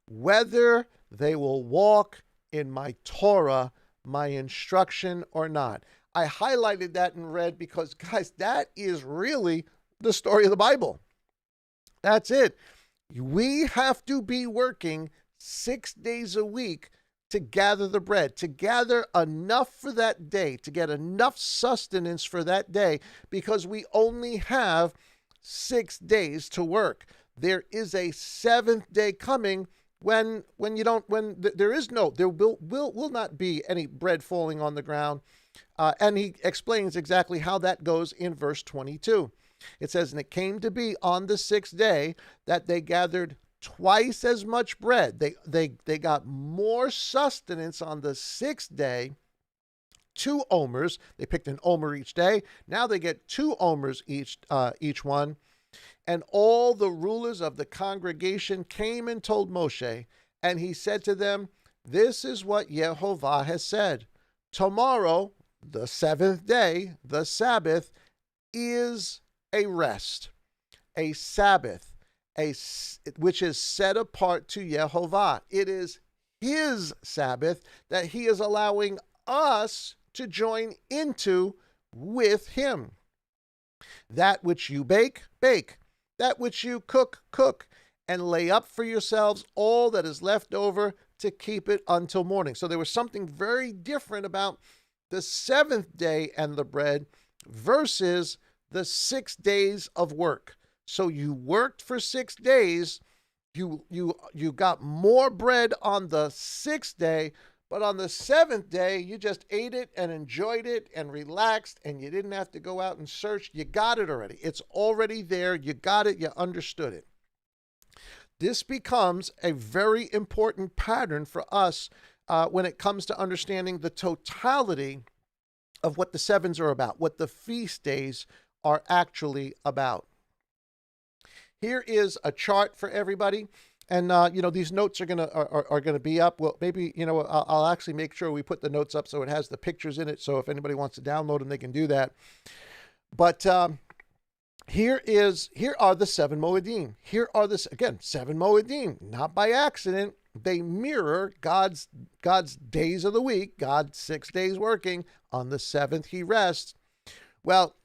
whether they will walk in my Torah, my instruction, or not. I highlighted that in red because, guys, that is really the story of the Bible. That's it. We have to be working 6 days a week to gather the bread, to gather enough for that day, to get enough sustenance for that day, because we only have 6 days to work. There is a 7th day coming when there will not be any bread falling on the ground. And he explains exactly how that goes in verse 22. It says, and it came to be on the 6th day that they gathered twice as much bread. They got more sustenance on the 6th day, 2 omers. They picked an omer each day. Now they get 2 omers each one. And all the rulers of the congregation came and told Moshe, and he said to them, this is what Yehovah has said. Tomorrow, the 7th day, the Sabbath, is a rest, a Sabbath, which is set apart to Yehovah. It is his Sabbath that he is allowing us to join into with him. That which you bake, bake. That which you cook, cook. And lay up for yourselves all that is left over to keep it until morning. So there was something very different about the 7th day and the bread versus the 6 days of work. So you worked for 6 days, you got more bread on the 6th day, But on the seventh day, you just ate it and enjoyed it and relaxed, and you didn't have to go out and search. You got it already. It's already there. You got it. You understood it. This becomes a very important pattern for us when it comes to understanding the totality of what the sevens are about, what the feast days are actually about. Here is a chart for everybody. And, these notes are gonna be up. Well, maybe, I'll actually make sure we put the notes up so it has the pictures in it. So if anybody wants to download them, they can do that. But here are the seven Moedim. Here are seven Moedim, not by accident. They mirror God's days of the week. God's 6 days working. On the seventh, he rests. Well,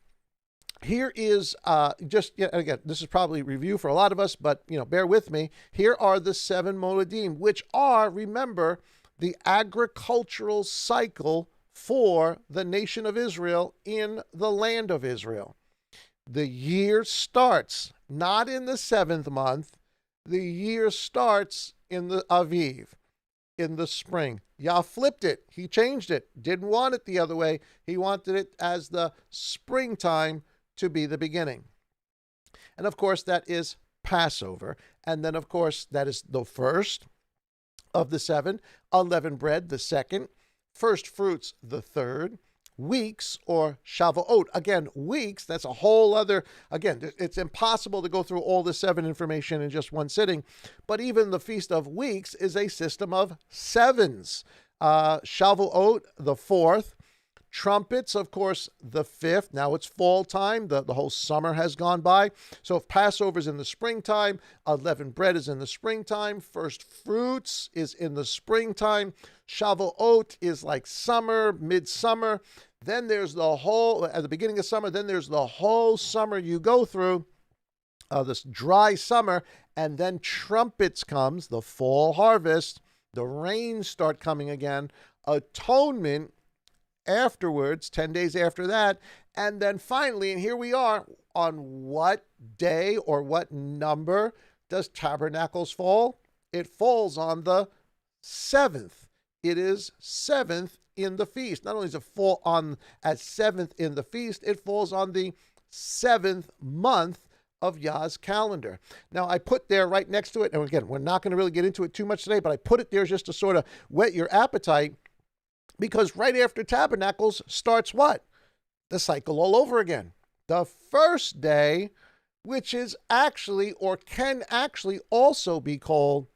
here is again, this is probably review for a lot of us, but bear with me. Here are the seven Moedim, which are, remember, the agricultural cycle for the nation of Israel in the land of Israel. The year starts not in the seventh month. The year starts in the Aviv, in the spring. Yah flipped it. He changed it. Didn't want it the other way. He wanted it as the springtime to be the beginning. And of course, that is Passover. And then, of course, that is the first of the seven. Unleavened bread, the second. First fruits, the third. Weeks, or Shavuot. Again, weeks, that's a whole other, again, it's impossible to go through all the seven information in just one sitting. But even the Feast of Weeks is a system of sevens. Shavuot, the fourth. Trumpets, of course, the fifth. Now it's fall time. The whole summer has gone by. So if Passover is in the springtime, unleavened bread is in the springtime, first fruits is in the springtime, Shavuot is like summer, midsummer. Then there's the whole, at the beginning of summer, then there's the whole summer you go through, this dry summer, and then trumpets comes, the fall harvest, the rains start coming again, atonement, afterwards, 10 days after that, and then finally, and here we are, on what day or what number does Tabernacles fall? It falls on the seventh. It is seventh in the feast. Not only does it fall on at seventh in the feast, it falls on the seventh month of Yah's calendar. Now, I put there right next to it, and again, we're not going to really get into it too much today, but I put it there just to sort of whet your appetite. Because right after Tabernacles starts what? The cycle all over again. The first day, which is actually, or can actually also be called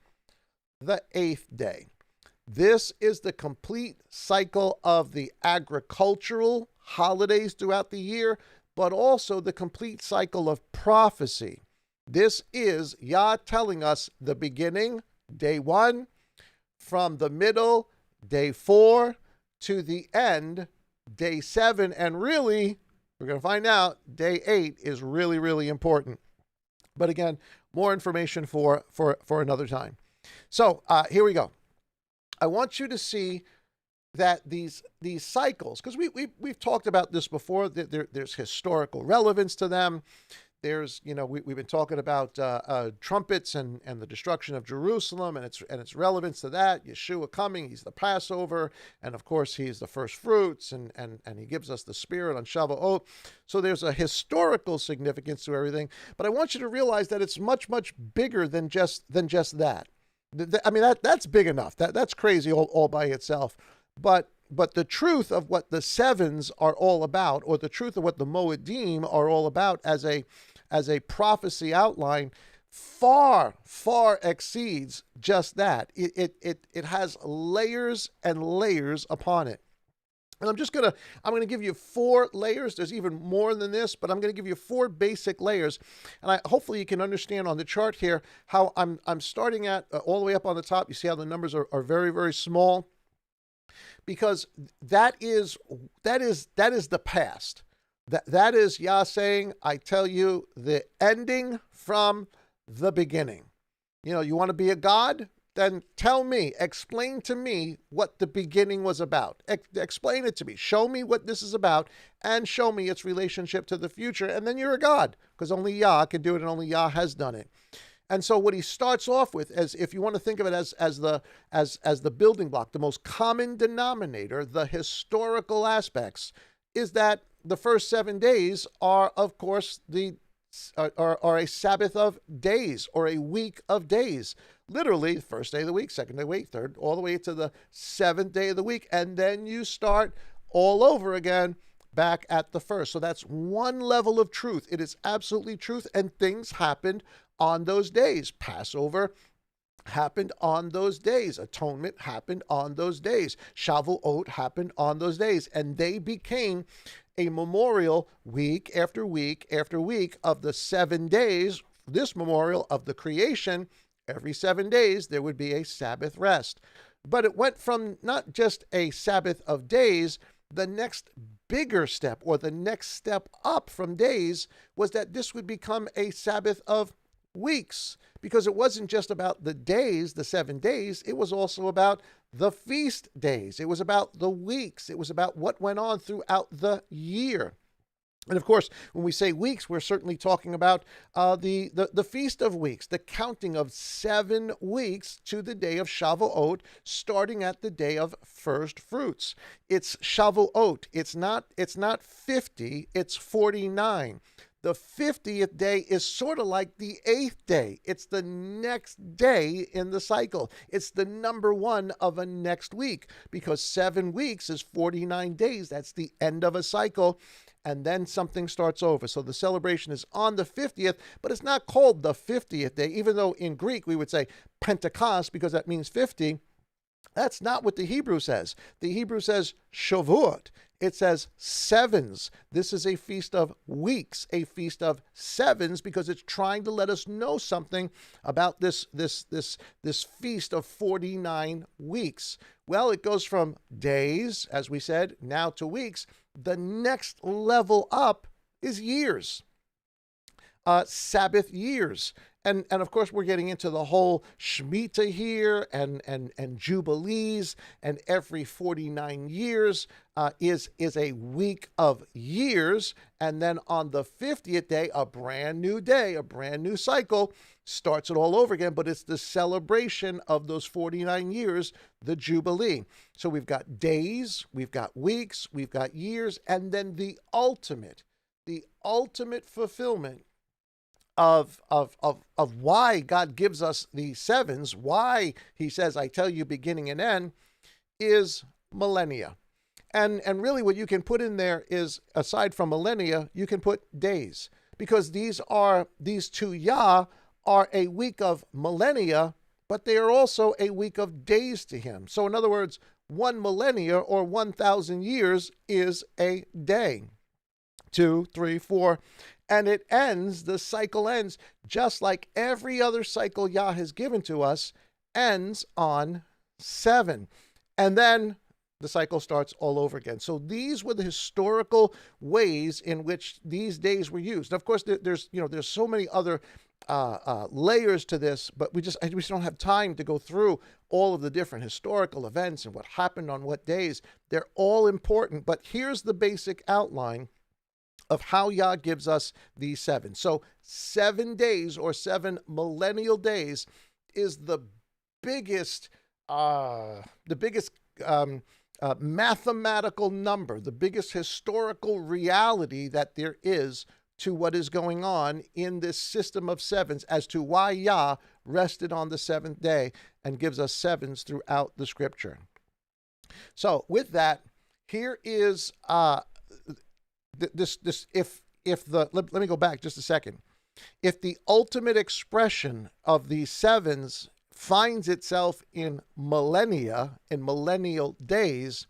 the eighth day. This is the complete cycle of the agricultural holidays throughout the year, but also the complete cycle of prophecy. This is Yah telling us the beginning, day one, from the middle, day 4, to the end, day 7, and really, we're going to find out, day 8 is really, really important. But again, more information for another time. So here we go. I want you to see that these cycles, because we've talked about this before, that there's historical relevance to them. There's, we've been talking about trumpets and the destruction of Jerusalem and its relevance to that. Yeshua coming, he's the Passover, and of course he's the first fruits, and he gives us the Spirit on Shavuot. So there's a historical significance to everything. But I want you to realize that it's much, much bigger than just that. I mean, that's big enough. That's crazy all by itself. But the truth of what the sevens are all about, or the truth of what the Moedim are all about as a prophecy outline, far exceeds just that. It has layers and layers upon it. And I'm gonna give you 4 layers. There's even more than this, but I'm gonna give you 4 basic layers. And hopefully you can understand on the chart here how I'm starting at all the way up on the top. You see how the numbers are very, very small, because that is the past. That is Yah saying, I tell you the ending from the beginning. You want to be a God? Then tell me, explain to me what the beginning was about. Explain it to me. Show me what this is about, and show me its relationship to the future, and then you're a God, because only Yah can do it, and only Yah has done it. And so what he starts off with, as if you want to think of it as the building block, the most common denominator, the historical aspects, is that the first 7 days are, of course, are a Sabbath of days, or a week of days. Literally, first day of the week, second day of the week, third, all the way to the 7th day of the week, and then you start all over again back at the first. So that's one level of truth. It is absolutely truth, and things happened on those days. Passover happened on those days. Atonement happened on those days. Shavuot happened on those days. And they became a memorial week after week after week of the 7 days. This memorial of the creation, every 7 days there would be a Sabbath rest. But it went from not just a Sabbath of days. The next bigger step, or the next step up from days, was that this would become a Sabbath of weeks, because it wasn't just about the days, the 7 days, it was also about the feast days. It was about the weeks. It was about what went on throughout the year. And of course, when we say weeks, we're certainly talking about the Feast of Weeks, the counting of 7 weeks to the day of Shavuot, starting at the day of first fruits. It's Shavuot. It's not 50, it's 49. The 50th day is sort of like the 8th day. It's the next day in the cycle. It's the number 1 of a next week, because 7 weeks is 49 days. That's the end of a cycle. And then something starts over. So the celebration is on the 50th, but it's not called the 50th day, even though in Greek we would say Pentecost, because that means 50. That's not what the Hebrew says. The Hebrew says Shavuot. It says sevens. This is a feast of weeks, a feast of sevens, because it's trying to let us know something about this feast of 49 weeks. Well, it goes from days, as we said, now to weeks. The next level up is years, Sabbath years. And of course, we're getting into the whole Shemitah here, and Jubilees, and every 49 years is a week of years. And then on the 50th day, a brand new cycle starts it all over again. But it's the celebration of those 49 years, the Jubilee. So we've got days, we've got weeks, we've got years, and then the ultimate fulfillment of why God gives us the sevens, why he says, I tell you beginning and end, is millennia. And really what you can put in there is, aside from millennia, you can put days, because these 2 Yah are a week of millennia, but they are also a week of days to him. So in other words, 1 millennia, or 1,000 years, is a day. 2, 3, 4, and it ends, the cycle ends, just like every other cycle Yah has given to us, ends on 7. And then the cycle starts all over again. So these were the historical ways in which these days were used. And of course, there's so many other layers to this, but we just don't have time to go through all of the different historical events and what happened on what days. They're all important, but here's the basic outline of how Yah gives us these 7. So 7 days, or 7 millennial days, is the biggest mathematical number, the biggest historical reality that there is to what is going on in this system of sevens, as to why Yah rested on the 7th day and gives us sevens throughout the scripture. So with that, here is let me go back just a second. If the ultimate expression of these sevens finds itself in millennia, in millennial days,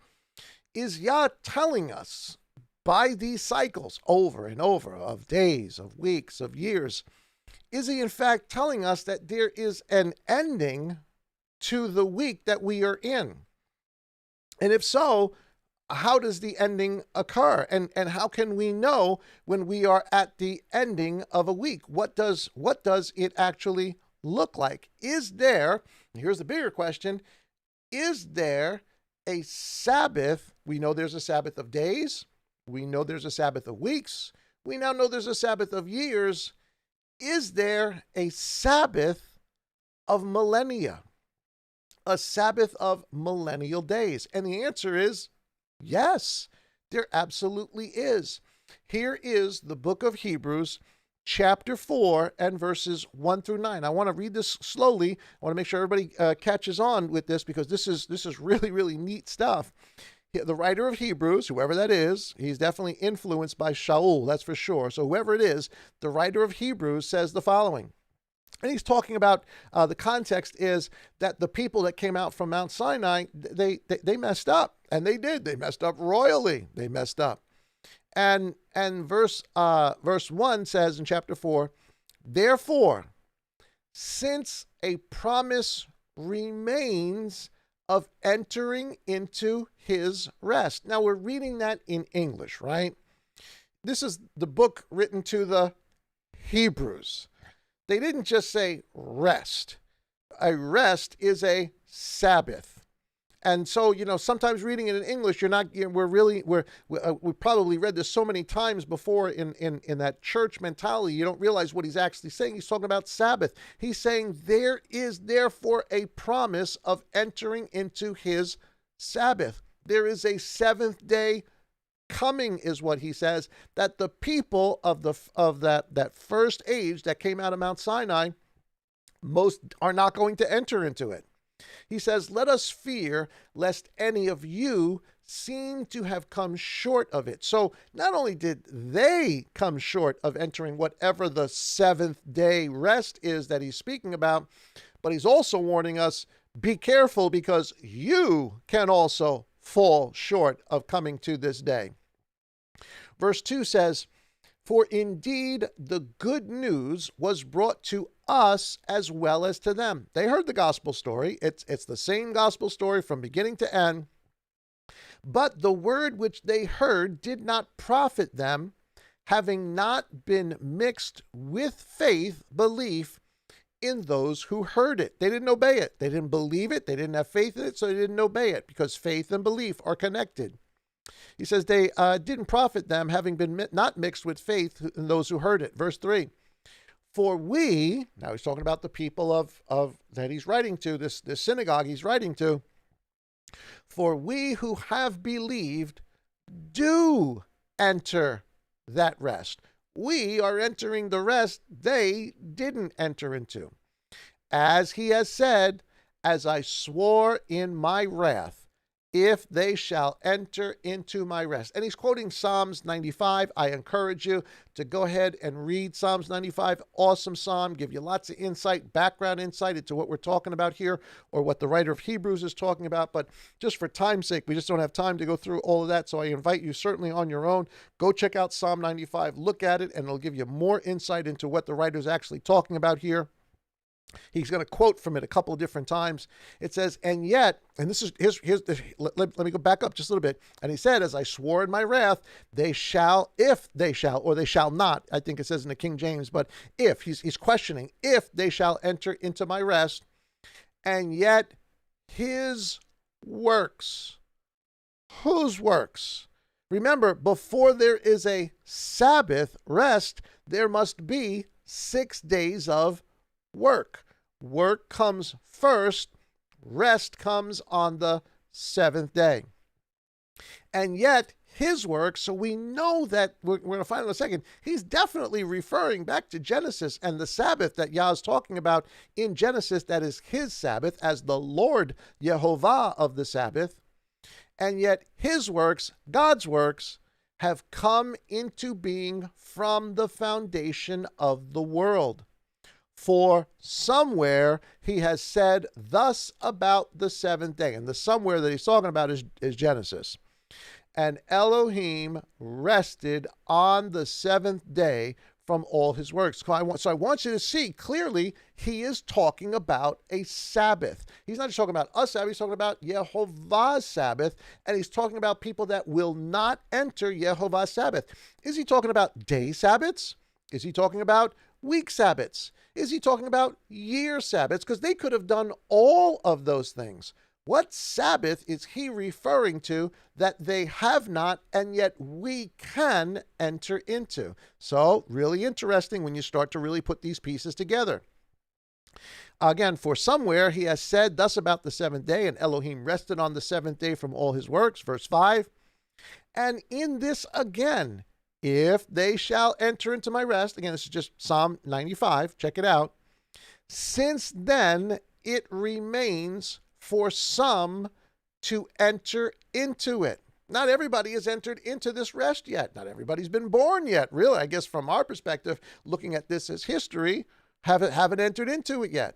is Yah telling us by these cycles over and over of days, of weeks, of years, is he in fact telling us that there is an ending to the week that we are in? And if so, how does the ending occur? And how can we know when we are at the ending of a week? What does it actually look like? Is there, and here's the bigger question, is there a Sabbath? We know there's a Sabbath of days. We know there's a Sabbath of weeks. We now know there's a Sabbath of years. is there a Sabbath of millennia? A Sabbath of millennial days? And the answer is yes, there absolutely is. Here is the book of Hebrews, chapter 4 and verses 1 through 9. I want to read this slowly. I want to make sure everybody catches on with this, because this is really, really neat stuff. The writer of Hebrews, whoever that is, he's definitely influenced by Shaul, that's for sure. So whoever it is, the writer of Hebrews says the following. And he's talking about, the context is that the people that came out from Mount Sinai, they messed up. And they did. They messed up royally. They messed up. And verse 1 says in chapter 4, therefore, since a promise remains of entering into his rest. Now we're reading that in English, right? This is the book written to the Hebrews. They didn't just say rest. A rest is a Sabbath. And so, sometimes reading it in English, we probably read this so many times before in that church mentality, you don't realize what he's actually saying. He's talking about Sabbath. He's saying there is therefore a promise of entering into his Sabbath. There is a seventh day coming, is what he says, that the people of that first age that came out of Mount Sinai, most are not going to enter into it. He says, let us fear lest any of you seem to have come short of it. So not only did they come short of entering whatever the seventh day rest is that he's speaking about, but he's also warning us, be careful, because you can also fall short of coming to this day. Verse 2 says, for indeed the good news was brought to us as well as to them. They heard the gospel story. It's the same gospel story from beginning to end. But the word which they heard did not profit them, having not been mixed with faith, belief in those who heard it. They didn't obey it. They didn't believe it. They didn't have faith in it, so they didn't obey it, because faith and belief are connected. He says they didn't profit them, having been not mixed with faith in those who heard it. Verse 3, for we, now he's talking about the people of that he's writing to, this synagogue he's writing to, for we who have believed do enter that rest. We are entering the rest they didn't enter into. As he has said, as I swore in my wrath, if they shall enter into my rest. And he's quoting Psalms 95. I encourage you to go ahead and read Psalms 95. Awesome psalm, give you lots of insight, background insight into what we're talking about here, or what the writer of Hebrews is talking about. But just for time's sake, we just don't have time to go through all of that. So I invite you, certainly on your own, go check out Psalm 95, look at it, and it'll give you more insight into what the writer's actually talking about here. He's going to quote from it a couple of different times. It says, and yet, and this is, let me go back up just a little bit. And he said, as I swore in my wrath, they shall, if they shall, or they shall not, I think it says in the King James, but if, he's questioning, if they shall enter into my rest, and yet his works, whose works? Remember, before there is a Sabbath rest, there must be 6 days of work. Work comes first, rest comes on the seventh day. And yet his work, so we know that we're going to find in a second, he's definitely referring back to Genesis and the Sabbath that Yah is talking about in Genesis, that is his Sabbath, as the Lord Yehovah of the Sabbath. And yet his works, God's works, have come into being from the foundation of the world. For somewhere he has said thus about the seventh day. And the somewhere that he's talking about is Genesis. And Elohim rested on the seventh day from all his works. So I want you to see clearly he is talking about a Sabbath. He's not just talking about a Sabbath, he's talking about Yehovah's Sabbath, and he's talking about people that will not enter Yehovah's Sabbath. Is he talking about day Sabbaths? Is he talking about week Sabbaths? Is he talking about year Sabbaths? Because they could have done all of those things. What Sabbath is he referring to that they have not and yet we can enter into? So really interesting when you start to really put these pieces together. Again, for somewhere he has said thus about the seventh day, and Elohim rested on the seventh day from all his works, verse 5. And in this again, if they shall enter into my rest, again, this is just Psalm 95, check it out. Since then it remains for some to enter into it. Not everybody has entered into this rest yet. Not everybody's been born yet. Really, I guess from our perspective, looking at this as history, haven't entered into it yet.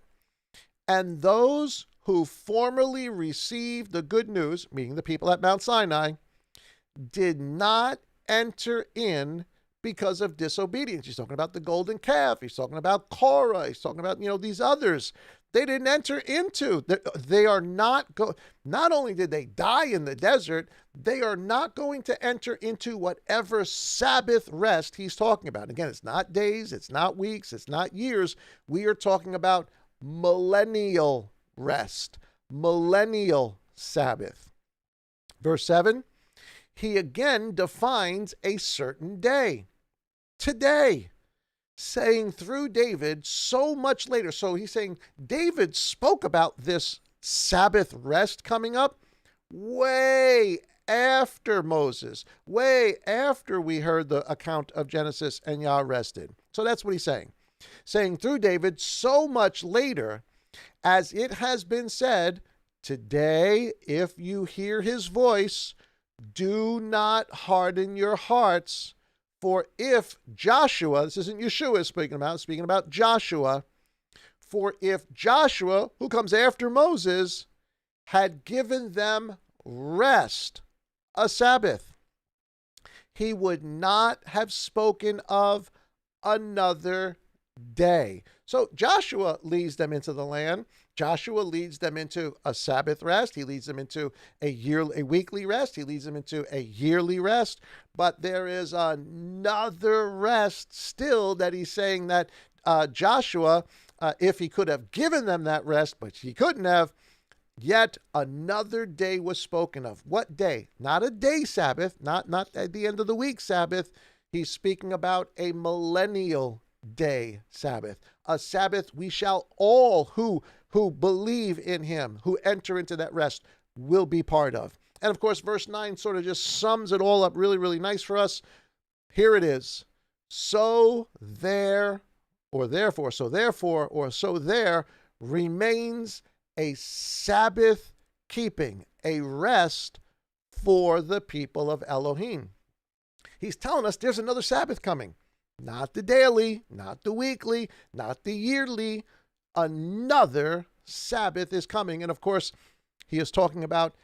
And those who formerly received the good news, meaning the people at Mount Sinai, did not enter in because of disobedience. He's talking about the golden calf. He's talking about Korah. He's talking about, these others. They didn't enter into. They are not not only did they die in the desert, they are not going to enter into whatever Sabbath rest he's talking about. Again, it's not days, it's not weeks, it's not years. We are talking about millennial rest, millennial Sabbath. Verse 7, he again defines a certain day. Today, saying through David so much later. So he's saying David spoke about this Sabbath rest coming up way after Moses, way after we heard the account of Genesis and Yah rested. So that's what he's saying. Saying through David so much later, as it has been said, today, if you hear his voice, do not harden your hearts. For if Joshua, this isn't Yeshua speaking about Joshua, for if Joshua, who comes after Moses, had given them rest, a Sabbath, he would not have spoken of another day. So Joshua leads them into the land. Joshua leads them into a Sabbath rest. He leads them into a weekly rest. He leads them into a yearly rest. But there is another rest still that he's saying that Joshua, if he could have given them that rest, but he couldn't have, yet another day was spoken of. What day? Not a day Sabbath, not at the end of the week Sabbath. He's speaking about a millennial day Sabbath, a Sabbath we shall all who believe in him, who enter into that rest, will be part of. And of course, verse 9 sort of just sums it all up really, really nice for us. Here it is. So there remains a Sabbath keeping, a rest for the people of Elohim. He's telling us there's another Sabbath coming. Not the daily, not the weekly, not the yearly. Another Sabbath is coming. And of course, he is talking about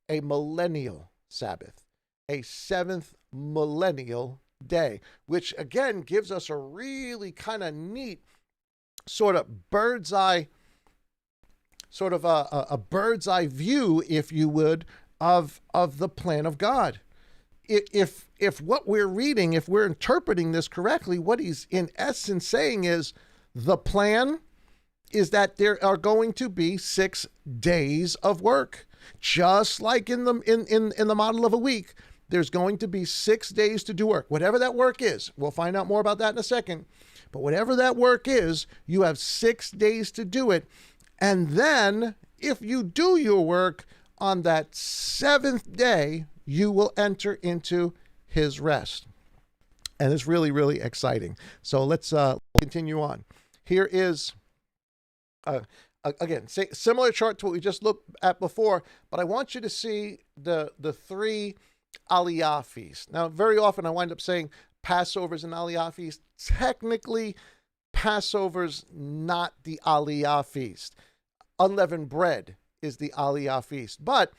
a millennial Sabbath, a seventh millennial day, which again gives us a really kind of neat sort of bird's eye, sort of a bird's eye view, if you would, of the plan of God. If what we're reading, if we're interpreting this correctly, what he's in essence saying is the plan is that there are going to be 6 days of work, just like in the model of a week. There's going to be 6 days to do work, whatever that work is. We'll find out more about that in a second. But whatever that work is, you have 6 days to do it. And then if you do your work on that 7th day, you will enter into his rest. And it's really, really exciting. So let's continue on. Here is, again, similar chart to what we just looked at before, but I want you to see the 3 Aliyah feasts. Now, very often I wind up saying Passover's an Aliyah feast. Technically, Passover's not the Aliyah feast. Unleavened bread is the Aliyah feast. But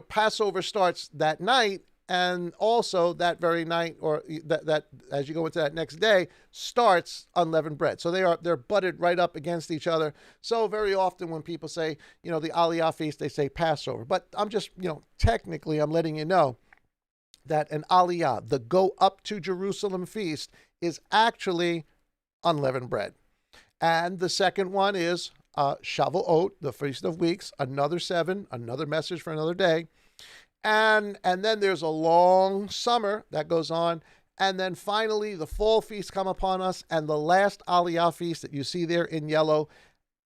Passover starts that night, and also that very night, or that as you go into that next day, starts unleavened bread. So they're butted right up against each other. So very often when people say, the Aliyah feast, they say Passover. But I'm just, technically I'm letting you know that an Aliyah, the go up to Jerusalem feast, is actually unleavened bread. And the second one is Shavuot, the Feast of Weeks, another 7, another message for another day. And then there's a long summer that goes on. And then finally, the fall feasts come upon us. And the last Aliyah feast that you see there in yellow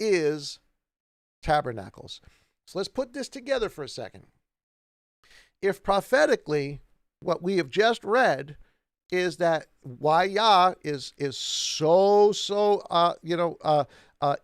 is Tabernacles. So let's put this together for a second. If prophetically, what we have just read is that why Yah is so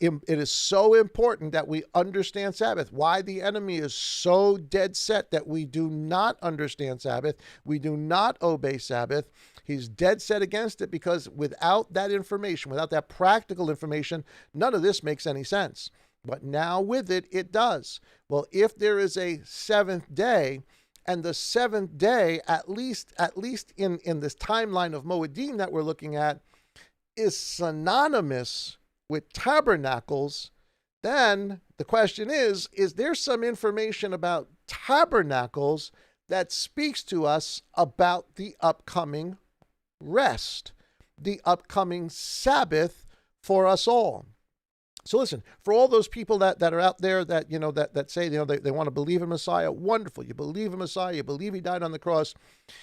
it is so important that we understand Sabbath. Why the enemy is so dead set that we do not understand Sabbath. We do not obey Sabbath. He's dead set against it because without that information, without that practical information, none of this makes any sense. But now with it, it does. Well, if there is a 7th day, and the 7th day, at least in this timeline of Moedim that we're looking at, is synonymous with Tabernacles, then the question is there some information about Tabernacles that speaks to us about the upcoming rest, the upcoming Sabbath for us all? So listen, for all those people that are out there that, that say, they want to believe in Messiah, wonderful. You believe in Messiah, you believe he died on the cross.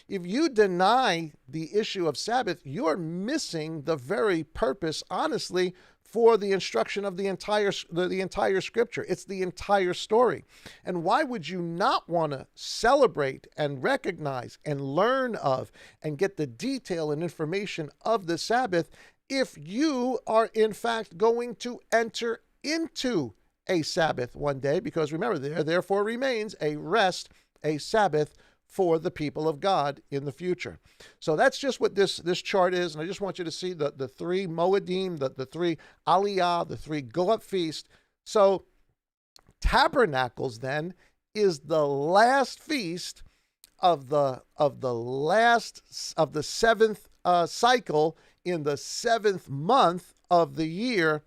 If you deny the issue of Sabbath, you're missing the very purpose, honestly, for the instruction of the entire scripture. It's the entire story. And why would you not want to celebrate and recognize and learn of and get the detail and information of the Sabbath if you are in fact going to enter into a Sabbath one day? Because remember, there therefore remains a rest, a Sabbath for the people of God in the future. So that's just what this chart is. And I just want you to see the 3 Moedim, the 3 Aliyah, the 3 Go-Up Feast. So Tabernacles then is the last feast of the 7th cycle in the 7th month of the year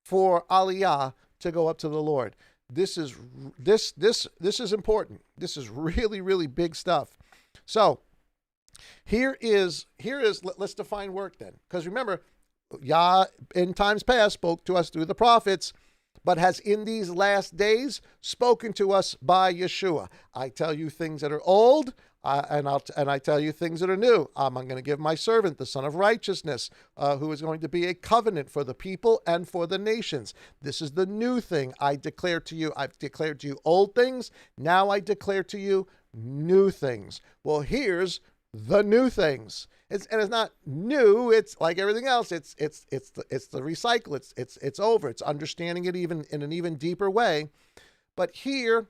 for Aliyah to go up to the Lord. This is important. This is really, really big stuff. So here is let's define work then. Because remember, Yah in times past spoke to us through the prophets, but has in these last days spoken to us by Yeshua. I tell you things that are old, and I tell you things that are new. I'm going to give my servant the Son of Righteousness, who is going to be a covenant for the people and for the nations. This is the new thing I declare to you. I've declared to you old things. Now I declare to you new things. Well, here's the new things. It's not new. It's like everything else. It's the recycle. It's over. It's understanding it even in an even deeper way. But here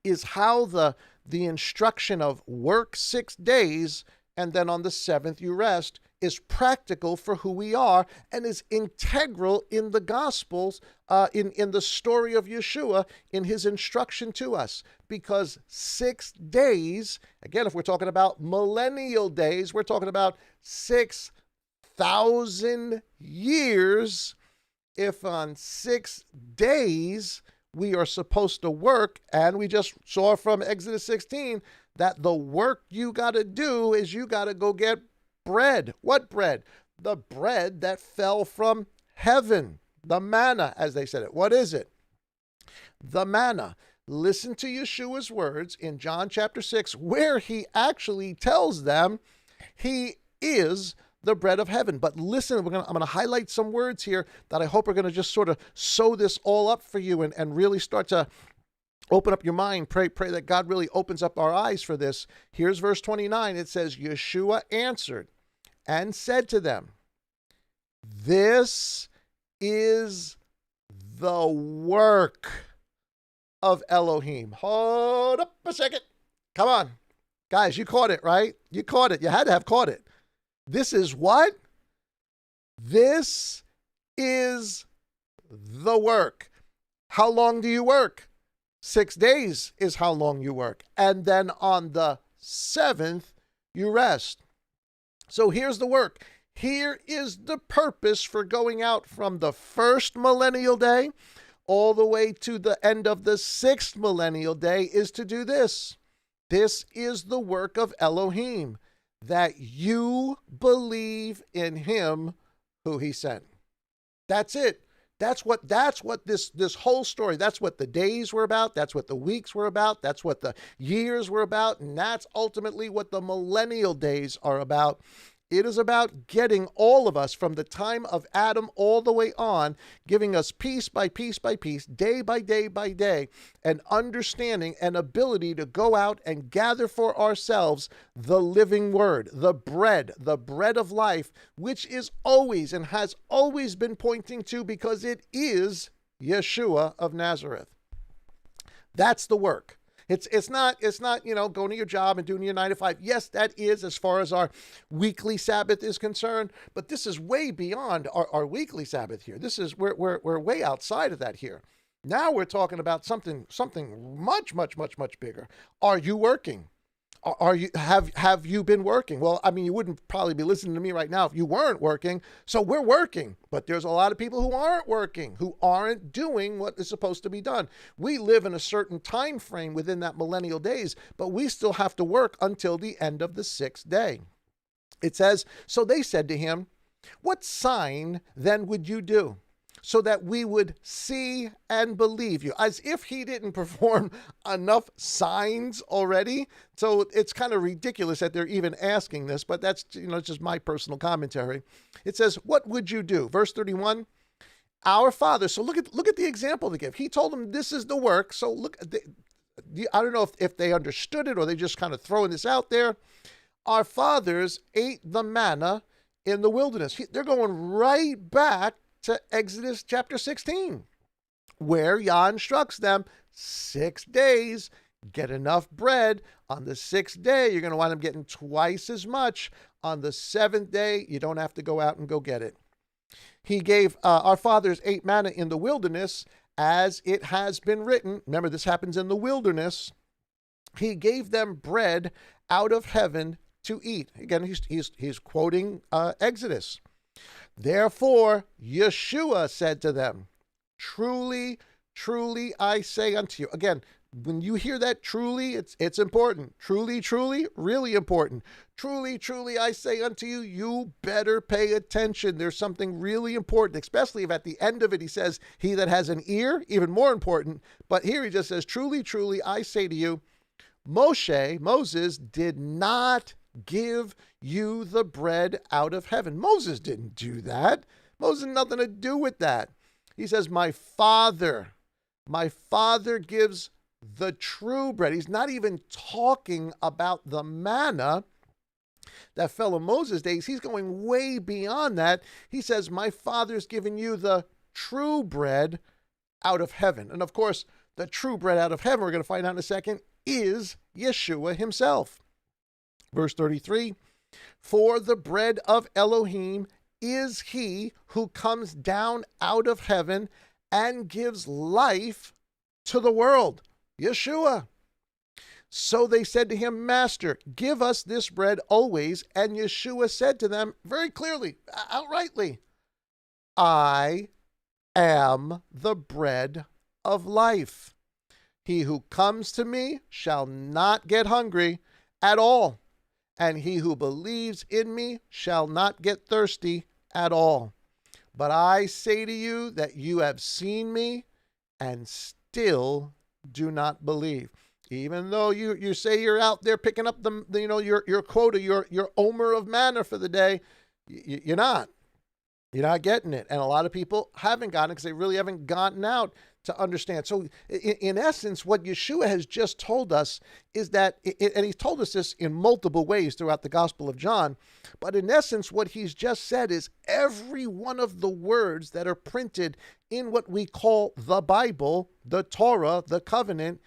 is how the instruction of work 6 days and then on the 7th you rest is practical for who we are and is integral in the Gospels, in the story of Yeshua, in his instruction to us. Because 6 days, again, if we're talking about millennial days, we're talking about 6,000 years. If on 6 days we are supposed to work, and we just saw from Exodus 16 that the work you got to do is you got to go get bread. What bread? The bread that fell from heaven. The manna, as they said it. What is it? The manna. Listen to Yeshua's words in John chapter 6, where he actually tells them he is the bread of heaven. But listen, I'm going to highlight some words here that I hope are going to just sort of sew this all up for you and really start to open up your mind. Pray that God really opens up our eyes for this. Here's verse 29. It says, Yeshua answered and said to them, this is the work of Elohim. Hold up a second. Come on. Guys, you caught it, right? You caught it. You had to have caught it. This is what? This is the work. How long do you work? 6 days is how long you work. And then on the 7th, you rest. So here's the work. Here is the purpose for going out from the first millennial day all the way to the end of the 6th millennial day is to do this. This is the work of Elohim, that you believe in him who he sent. That's it. That's what this whole story, that's what the days were about, that's what the weeks were about, that's what the years were about, and that's ultimately what the millennial days are about. It is about getting all of us from the time of Adam all the way on, giving us piece by piece by piece, day by day by day, an understanding and ability to go out and gather for ourselves the living word, the bread of life, which is always and has always been pointing to, because it is Yeshua of Nazareth. That's the work. It's not, going to your job and doing your 9 to 5. Yes, that is as far as our weekly Sabbath is concerned, but this is way beyond our weekly Sabbath here. This is, we're way outside of that here. Now we're talking about something much, much, much, much bigger. Are you working? Have you been working? Well, I mean, you wouldn't probably be listening to me right now if you weren't working. So we're working, but there's a lot of people who aren't working, who aren't doing what is supposed to be done. We live in a certain time frame within that millennial days, but we still have to work until the end of the 6th day. It says, so they said to him, what sign then would you do, so that we would see and believe you? As if he didn't perform enough signs already. So it's kind of ridiculous that they're even asking this, but that's, it's just my personal commentary. It says, what would you do? Verse 31, our father. So look at the example they give. He told them this is the work. So look, I don't know if they understood it or they just kind of throwing this out there. Our fathers ate the manna in the wilderness. They're going right back to Exodus chapter 16, where Yah instructs them 6 days, get enough bread. On the 6th day, you're going to wind up getting twice as much. On the 7th day, you don't have to go out and go get it. He gave our fathers ate manna in the wilderness, as it has been written. Remember, this happens in the wilderness. He gave them bread out of heaven to eat. Again, he's quoting Exodus. Therefore, Yeshua said to them, truly, truly, I say unto you. Again, when you hear that truly, it's important. Truly, truly, really important. Truly, truly, I say unto you, you better pay attention. There's something really important, especially if at the end of it he says, he that has an ear, even more important. But here he just says, truly, truly, I say to you, Moses did not give you the bread out of heaven. Moses didn't do that. Moses had nothing to do with that. He says, my father gives the true bread. He's not even talking about the manna that fell in Moses' days. He's going way beyond that. He says, my father's given you the true bread out of heaven. And of course, the true bread out of heaven, we're going to find out in a second, is Yeshua himself. Verse 33, for the bread of Elohim is he who comes down out of heaven and gives life to the world. Yeshua. So they said to him, Master, give us this bread always. And Yeshua said to them very clearly, outrightly, I am the bread of life. He who comes to me shall not get hungry at all, and he who believes in me shall not get thirsty at all. But I say to you that you have seen me and still do not believe. Even though you say you're out there picking up your quota, your omer of manna for the day, you're not. You're not getting it. And a lot of people haven't gotten it because they really haven't gotten out to understand. So in essence, what Yeshua has just told us is that, and he's told us this in multiple ways throughout the Gospel of John, but in essence, what he's just said is every one of the words that are printed in what we call the Bible, the Torah, the covenant,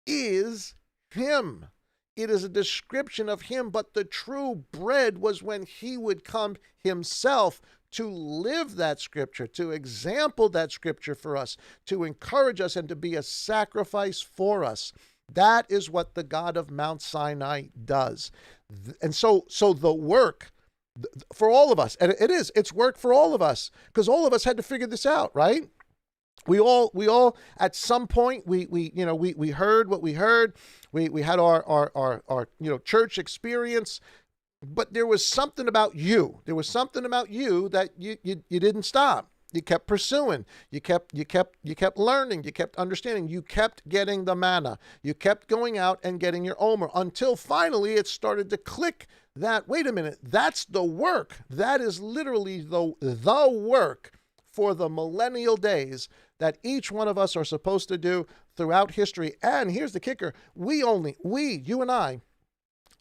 is him. It is a description of him, but the true bread was when he would come himself to live that scripture, to example that scripture for us, to encourage us and to be a sacrifice for us. That is what the God of Mount Sinai does. And so the work for all of us, and it's work for all of us, because all of us had to figure this out, right? We all at some point we heard what we heard. We had our church experience. But there was something about you. There was something about you that you didn't stop. You kept pursuing. You kept learning. You kept understanding. You kept getting the manna. You kept going out and getting your omer until finally it started to click that, wait a minute, that's the work. That is literally the work for the millennial days that each one of us are supposed to do throughout history. And here's the kicker. You and I,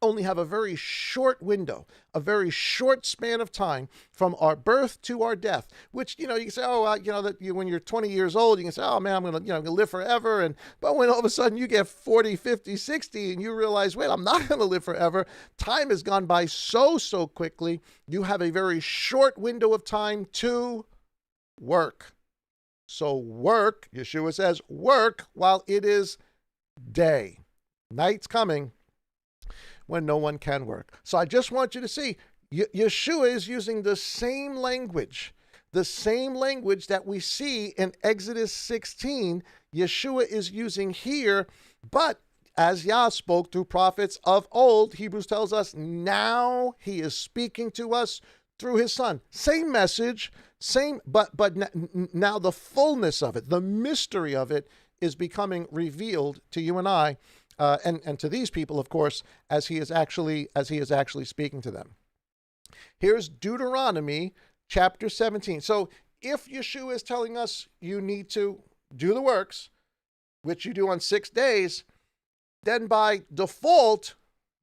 only have a very short window, a very short span of time from our birth to our death, which, you can say, when you're 20 years old, you can say, oh man, I'm going to live forever. But when all of a sudden you get 40, 50, 60, and you realize, wait, I'm not going to live forever. Time has gone by so quickly. You have a very short window of time to work. So work, Yeshua says, work while it is day. Night's coming when no one can work. So I just want you to see, Yeshua is using the same language that we see in Exodus 16. Yeshua is using here, but as Yah spoke through prophets of old, Hebrews tells us, now he is speaking to us through his son. Same message, but now the fullness of it, the mystery of it is becoming revealed to you and I. And to these people, of course, as he is actually speaking to them. Here's Deuteronomy chapter 17. So if Yeshua is telling us you need to do the works, which you do on 6 days, then by default,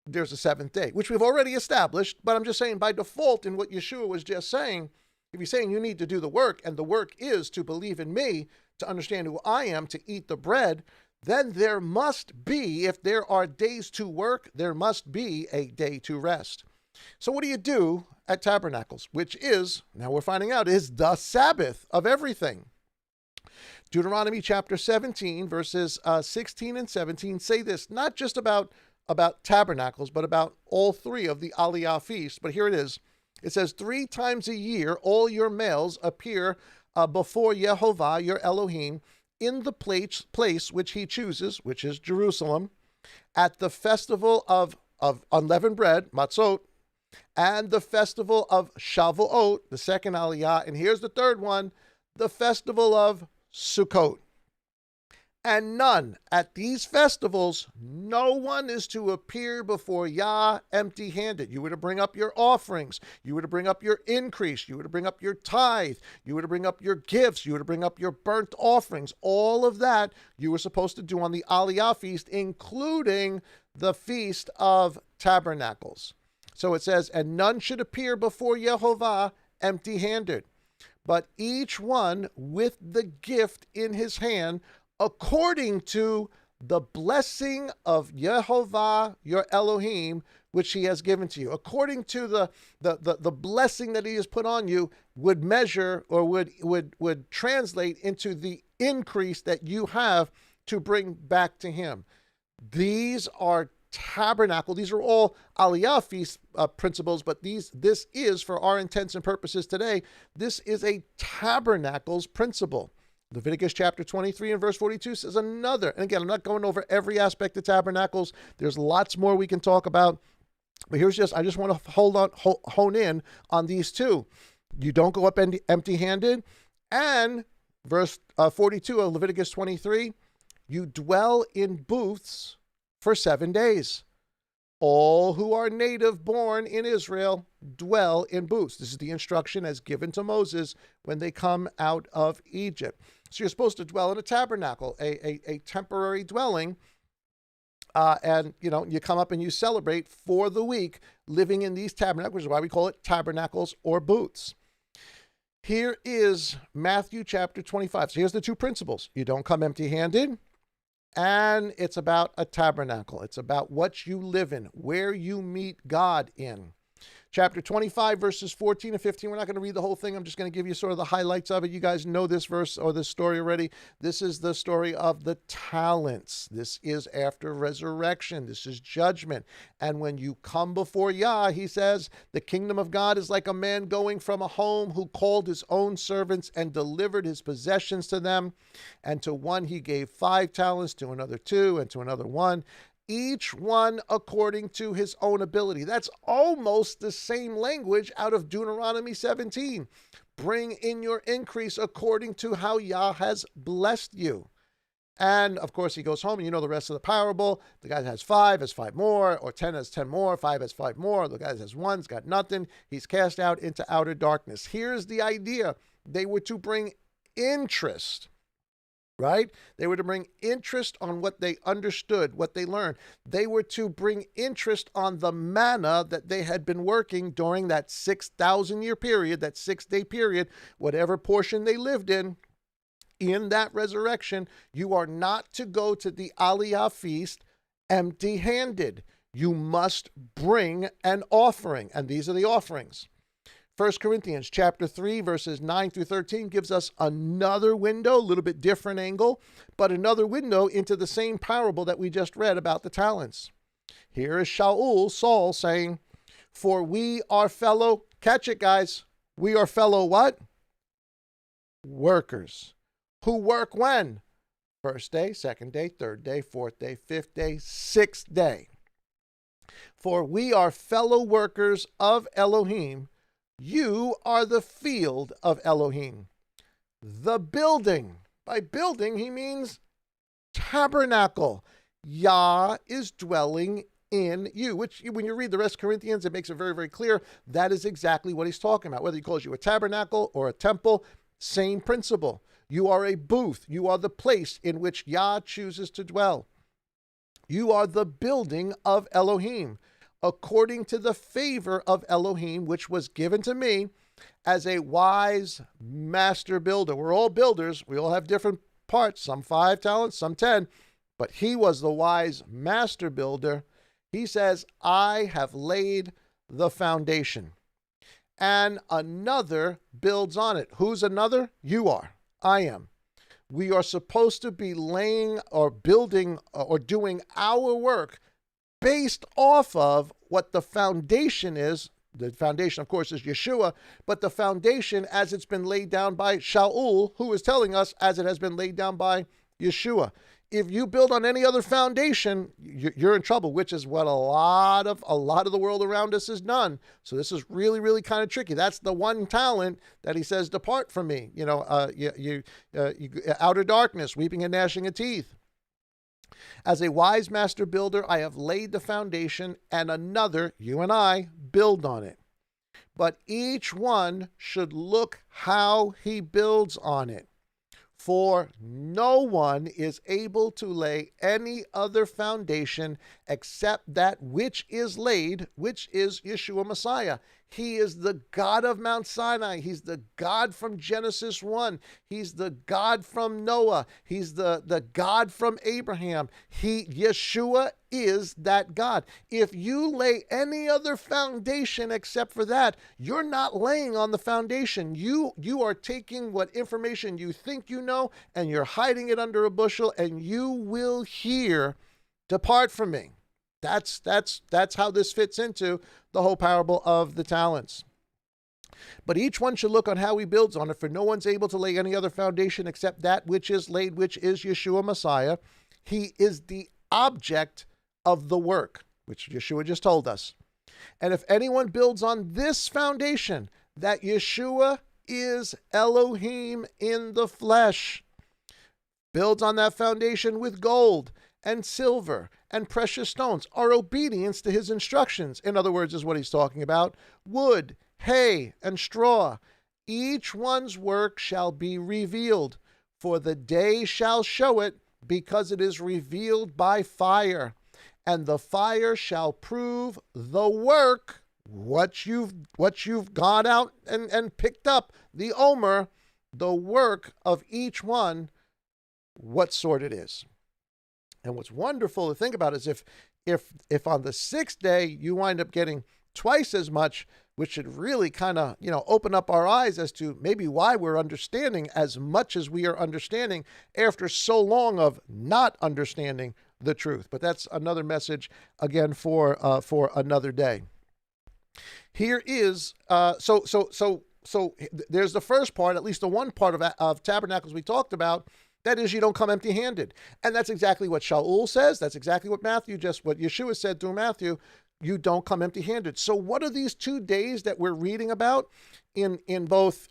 there's a seventh day, which we've already established. But I'm just saying by default in what Yeshua was just saying, if he's saying you need to do the work, and the work is to believe in me, to understand who I am, to eat the bread, then there must be, if there are days to work, there must be a day to rest. So what do you do at Tabernacles, which is, now we're finding out, is the Sabbath of everything? Deuteronomy chapter 17, verses 16 and 17 say this, not just about Tabernacles, but about all three of the Aliyah feasts. But here it is. It says, 3 times a year all your males appear before Yehovah, your Elohim, in the place which he chooses, which is Jerusalem, at the festival of unleavened bread, matzot, and the festival of Shavuot, the second Aliyah, and here's the third one, the festival of Sukkot. And none, at these festivals, no one is to appear before Yah empty-handed. You were to bring up your offerings. You were to bring up your increase. You were to bring up your tithe. You were to bring up your gifts. You were to bring up your burnt offerings. All of that you were supposed to do on the Aliyah feast, including the Feast of Tabernacles. So it says, and none should appear before Yehovah empty-handed, but each one with the gift in his hand, according to the blessing of Yehovah, your Elohim, which he has given to you. According to the blessing that he has put on you, would measure or would translate into the increase that you have to bring back to him. These are tabernacle. These are all Aliyah feast principles, but this is, for our intents and purposes today, this is a tabernacles principle. Leviticus chapter 23 and verse 42 says another, and again, I'm not going over every aspect of tabernacles. There's lots more we can talk about, but I just want to hone in on these two. You don't go up empty-handed, and verse 42 of Leviticus 23, you dwell in booths for 7 days. All who are native born in Israel dwell in booths. This is the instruction as given to Moses when they come out of Egypt. So you're supposed to dwell in a tabernacle, a temporary dwelling, and you come up and you celebrate for the week living in these tabernacles, which is why we call it tabernacles or booths. Here is Matthew chapter 25. So here's the two principles. You don't come empty-handed. And it's about a tabernacle. It's about what you live in, where you meet God in. Chapter 25, verses 14 and 15. We're not going to read the whole thing. I'm just going to give you sort of the highlights of it. You guys know this verse or this story already. This is the story of the talents. This is after resurrection. This is judgment. And when you come before Yah, he says, the kingdom of God is like a man going from a home who called his own servants and delivered his possessions to them. And to one he gave 5 talents, to another 2, and to another 1, each one according to his own ability. That's almost the same language out of Deuteronomy 17. Bring in your increase according to how Yah has blessed you. And of course, he goes home, and you know the rest of the parable. The guy that has 5 has 5 more, or 10 has 10 more, 5 has 5 more. The guy that has 1's got nothing. He's cast out into outer darkness. Here's the idea. They were to bring interest, right? They were to bring interest on what they understood, what they learned. They were to bring interest on the manna that they had been working during that 6,000-year period, that 6-day period, whatever portion they lived in. In that resurrection, you are not to go to the Aliyah feast empty-handed. You must bring an offering, and these are the offerings. 1 Corinthians chapter 3, verses 9 through 13 gives us another window, a little bit different angle, but another window into the same parable that we just read about the talents. Here is Saul saying, for we are fellow, catch it guys, we are fellow what? Workers. Who work when? First day, second day, third day, fourth day, fifth day, sixth day. For we are fellow workers of Elohim. You are the field of Elohim. The building. By building, he means tabernacle. Yah is dwelling in you, which when you read the rest of Corinthians, it makes it very, very clear that is exactly what he's talking about. Whether he calls you a tabernacle or a temple, same principle. You are a booth. You are the place in which Yah chooses to dwell. You are the building of Elohim, according to the favor of Elohim, which was given to me as a wise master builder. We're all builders. We all have different parts, some 5 talents, some 10, but he was the wise master builder. He says, I have laid the foundation, and another builds on it. Who's another? You are. I am. We are supposed to be laying or building or doing our work based off of what the foundation is. The foundation, of course, is Yeshua, but the foundation as it's been laid down by Shaul, who is telling us as it has been laid down by Yeshua. If you build on any other foundation, you're in trouble, which is what a lot of the world around us has done. So this is really, really kind of tricky. That's the one talent that he says, depart from me. You outer darkness, weeping and gnashing of teeth. As a wise master builder, I have laid the foundation, and another, you and I, build on it. But each one should look how he builds on it. For no one is able to lay any other foundation except that which is laid, which is Yeshua Messiah. He is the God of Mount Sinai. He's the God from Genesis 1. He's the God from Noah. He's the God from Abraham. Yeshua is that God. If you lay any other foundation except for that, you're not laying on the foundation. You are taking what information you think you know, and you're hiding it under a bushel, and you will hear, depart from me. That's how this fits into the whole parable of the talents. But each one should look on how he builds on it, for no one's able to lay any other foundation except that which is laid, which is Yeshua Messiah. He is the object of the work, which Yeshua just told us. And if anyone builds on this foundation, that Yeshua is Elohim in the flesh, builds on that foundation with gold and silver and precious stones, our obedience to his instructions, in other words, is what he's talking about, wood, hay, and straw, each one's work shall be revealed, for the day shall show it, because it is revealed by fire, and the fire shall prove the work, what you've gone out and picked up, the omer, the work of each one, what sort it is. And what's wonderful to think about is if on the 6th day you wind up getting twice as much, which should really kind of, open up our eyes as to maybe why we're understanding as much as we are understanding after so long of not understanding the truth. But that's another message again for another day. Here is so there's the first part, at least the one part of Tabernacles we talked about, That is, you don't come empty-handed. And that's exactly what Shaul says. That's exactly what what Yeshua said through Matthew. You don't come empty-handed. So what are these 2 days that we're reading about in both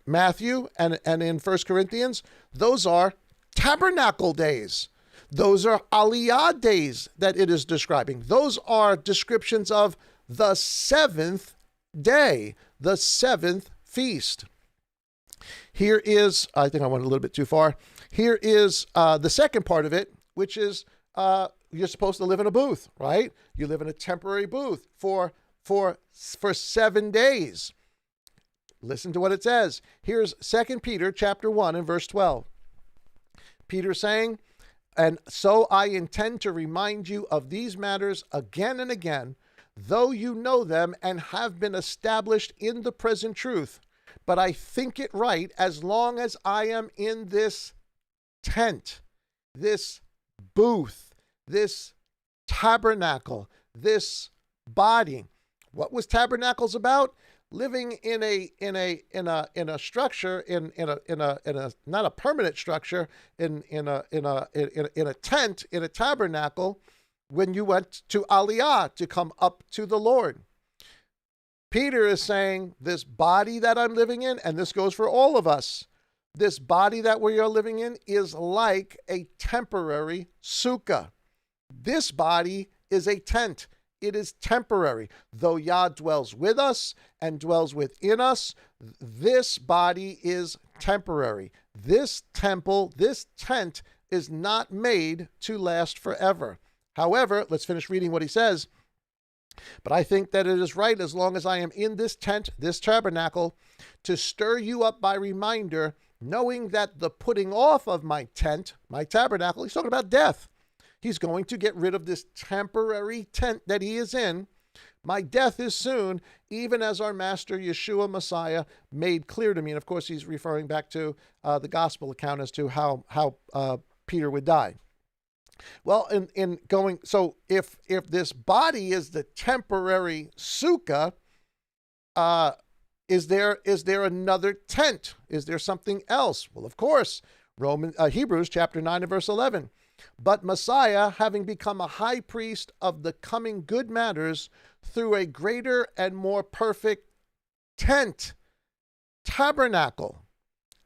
Matthew and in 1 Corinthians? Those are tabernacle days. Those are Aliyah days that it is describing. Those are descriptions of the seventh day, the seventh feast. Here is, I think I went a little bit too far. Here is the second part of it, which is you're supposed to live in a booth, right? You live in a temporary booth for 7 days. Listen to what it says. Here's 2 Peter chapter 1 and verse 12. Peter saying, "And so I intend to remind you of these matters again and again, though you know them and have been established in the present truth. But I think it right, as long as I am in this tent, this booth, this tabernacle, this body." What was tabernacles about? Living in a structure, in a not a permanent structure, in a tent, in a tabernacle, when you went to Aliyah to come up to the Lord. Peter is saying, this body that I'm living in, and this goes for all of us, this body that we are living in is like a temporary sukkah. This body is a tent. It is temporary. Though Yah dwells with us and dwells within us, this body is temporary. This temple, this tent is not made to last forever. However, let's finish reading what he says. "But I think that it is right, as long as I am in this tent, this tabernacle, to stir you up by reminder, knowing that the putting off of my tent, my tabernacle," he's talking about death. He's going to get rid of this temporary tent that he is in. "My death is soon, even as our Master Yeshua Messiah made clear to me." And of course, he's referring back to the gospel account as to how Peter would die. Well, so if this body is the temporary sukkah, is there another tent? Is there something else? Well, of course, Hebrews chapter 9 and verse 11. "But Messiah, having become a high priest of the coming good matters through a greater and more perfect tent," tabernacle,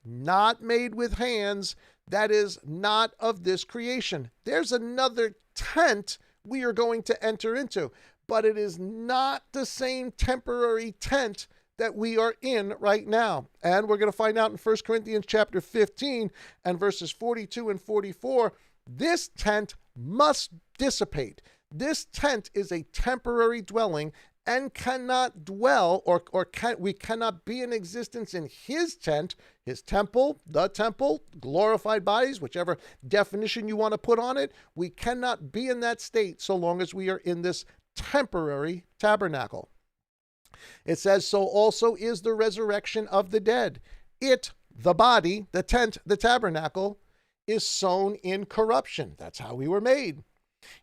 "not made with hands, that is not of this creation." There's another tent we are going to enter into, but it is not the same temporary tent that we are in right now. And we're going to find out in 1 Corinthians chapter 15 and verses 42 and 44, this tent must dissipate. This tent is a temporary dwelling and cannot dwell we cannot be in existence in his tent, his temple, the temple, glorified bodies, whichever definition you want to put on it. We cannot be in that state so long as we are in this temporary tabernacle. It says, "So also is the resurrection of the dead. It, the body, the tent, the tabernacle, is sown in corruption." That's how we were made.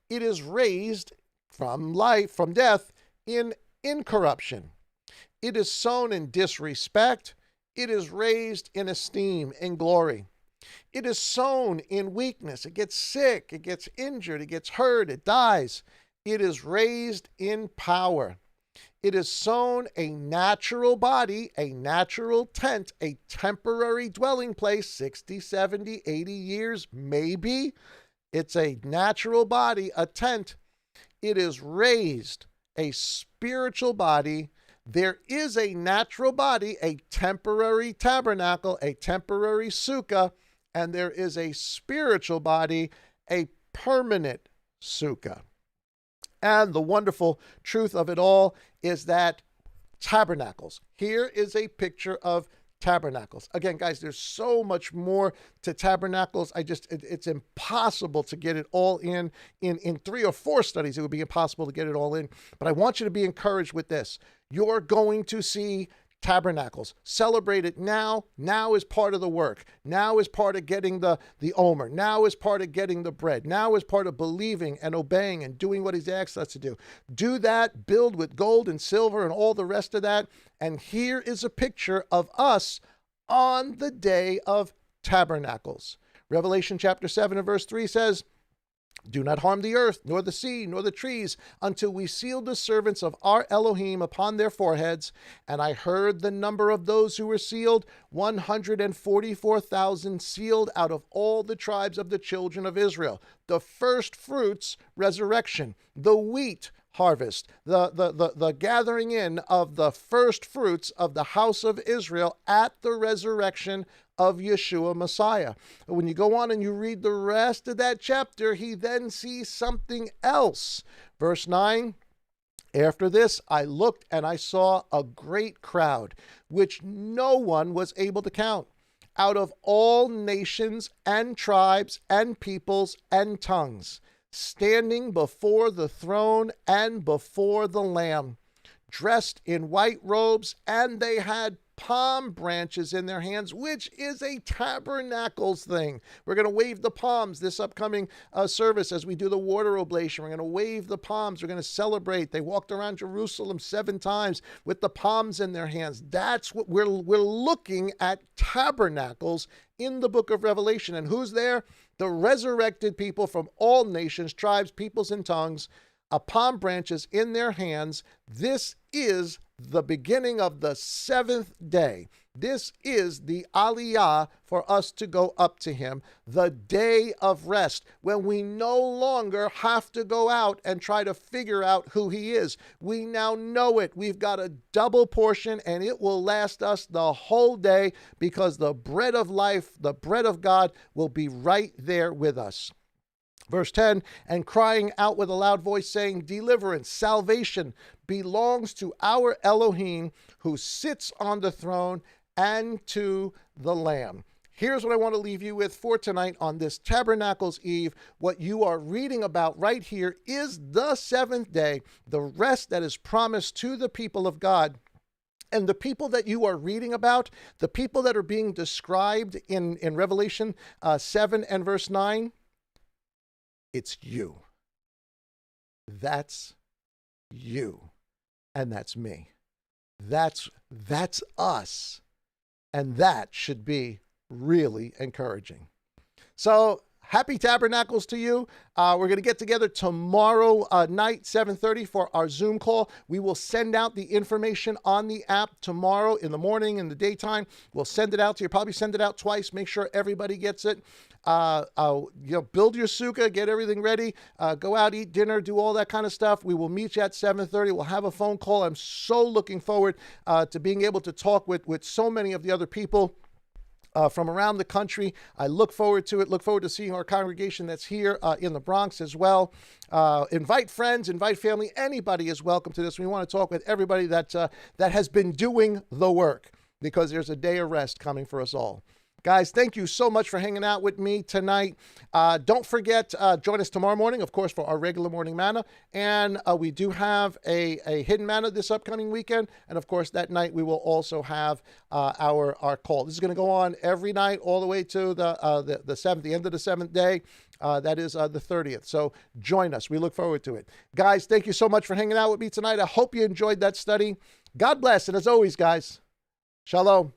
"It is raised from life, from death, in incorruption. It is sown in disrespect. It is raised in esteem, in glory. It is sown in weakness." It gets sick, it gets injured, it gets hurt, it dies. "It is raised in power. It is sown a natural body, a natural tent, a temporary dwelling place, 60, 70, 80 years, maybe. It's a natural body, a tent. It is raised a spiritual body. There is a natural body, a temporary tabernacle, a temporary sukkah, and there is a spiritual body, a permanent sukkah." And the wonderful truth of it all is that tabernacles. Here is a picture of tabernacles. Again, guys, there's so much more to tabernacles. It's impossible to get it all in 3 or 4 studies. It would be impossible to get it all in. But I want you to be encouraged with this. You're going to see tabernacles. Celebrate it now. Now is part of the work. Now is part of getting the omer. Now is part of getting the bread. Now is part of believing and obeying and doing what he's asked us to do. Do that, build with gold and silver and all the rest of that. And here is a picture of us on the day of tabernacles. Revelation chapter 7 and verse 3 says, do not harm the earth, nor the sea, nor the trees, until we seal the servants of our Elohim upon their foreheads. And I heard the number of those who were sealed, 144,000 sealed out of all the tribes of the children of Israel. The first fruits, resurrection, the wheat, harvest, the gathering in of the first fruits of the house of Israel at the resurrection of Yeshua Messiah. When you go on and you read the rest of that chapter, he then sees something else. Verse 9, after this, I looked and I saw a great crowd, which no one was able to count, out of all nations and tribes and peoples and tongues, standing before the throne and before the Lamb, dressed in white robes, and they had palm branches in their hands, which is a Tabernacles thing. We're going to wave the palms this upcoming service as we do the water oblation. We're going to wave the palms. We're going to celebrate. They walked around Jerusalem 7 times with the palms in their hands. That's what we're looking at, Tabernacles in the book of Revelation. And who's there? The resurrected people from all nations, tribes, peoples, and tongues, palm branches in their hands. This is the beginning of the 7th day. This is the Aliyah for us to go up to him, the day of rest, when we no longer have to go out and try to figure out who he is. We now know it. We've got a double portion, and it will last us the whole day, because the bread of life, the bread of God, will be right there with us. Verse 10, and crying out with a loud voice, saying, deliverance, salvation belongs to our Elohim, who sits on the throne, and to the Lamb. Here's what I want to leave you with for tonight on this Tabernacles Eve. What you are reading about right here is the 7th day, the rest that is promised to the people of God. And the people that you are reading about, the people that are being described in Revelation 7 and verse 9, it's you. That's you. And that's me. That's us. And that should be really encouraging. So happy Tabernacles to you. We're going to get together tomorrow night, 7:30, for our Zoom call. We will send out the information on the app tomorrow in the morning, in the daytime. We'll send it out to you. Probably send it out twice. Make sure everybody gets it. Build your sukkah, get everything ready, go out, eat dinner, do all that kind of stuff. We will meet you at 7:30. We'll have a phone call. I'm so looking forward to being able to talk with so many of the other people from around the country. I look forward to it. Look forward to seeing our congregation that's here in the Bronx as well. Invite friends, invite family. Anybody is welcome to this. We want to talk with everybody that has been doing the work, because there's a day of rest coming for us all. Guys, thank you so much for hanging out with me tonight. Don't forget, join us tomorrow morning, of course, for our regular morning manna. And we do have a hidden manna this upcoming weekend. And of course, that night we will also have our call. This is going to go on every night all the way to the 7th, the end of the 7th day. That is the 30th. So join us. We look forward to it. Guys, thank you so much for hanging out with me tonight. I hope you enjoyed that study. God bless. And as always, guys, shalom.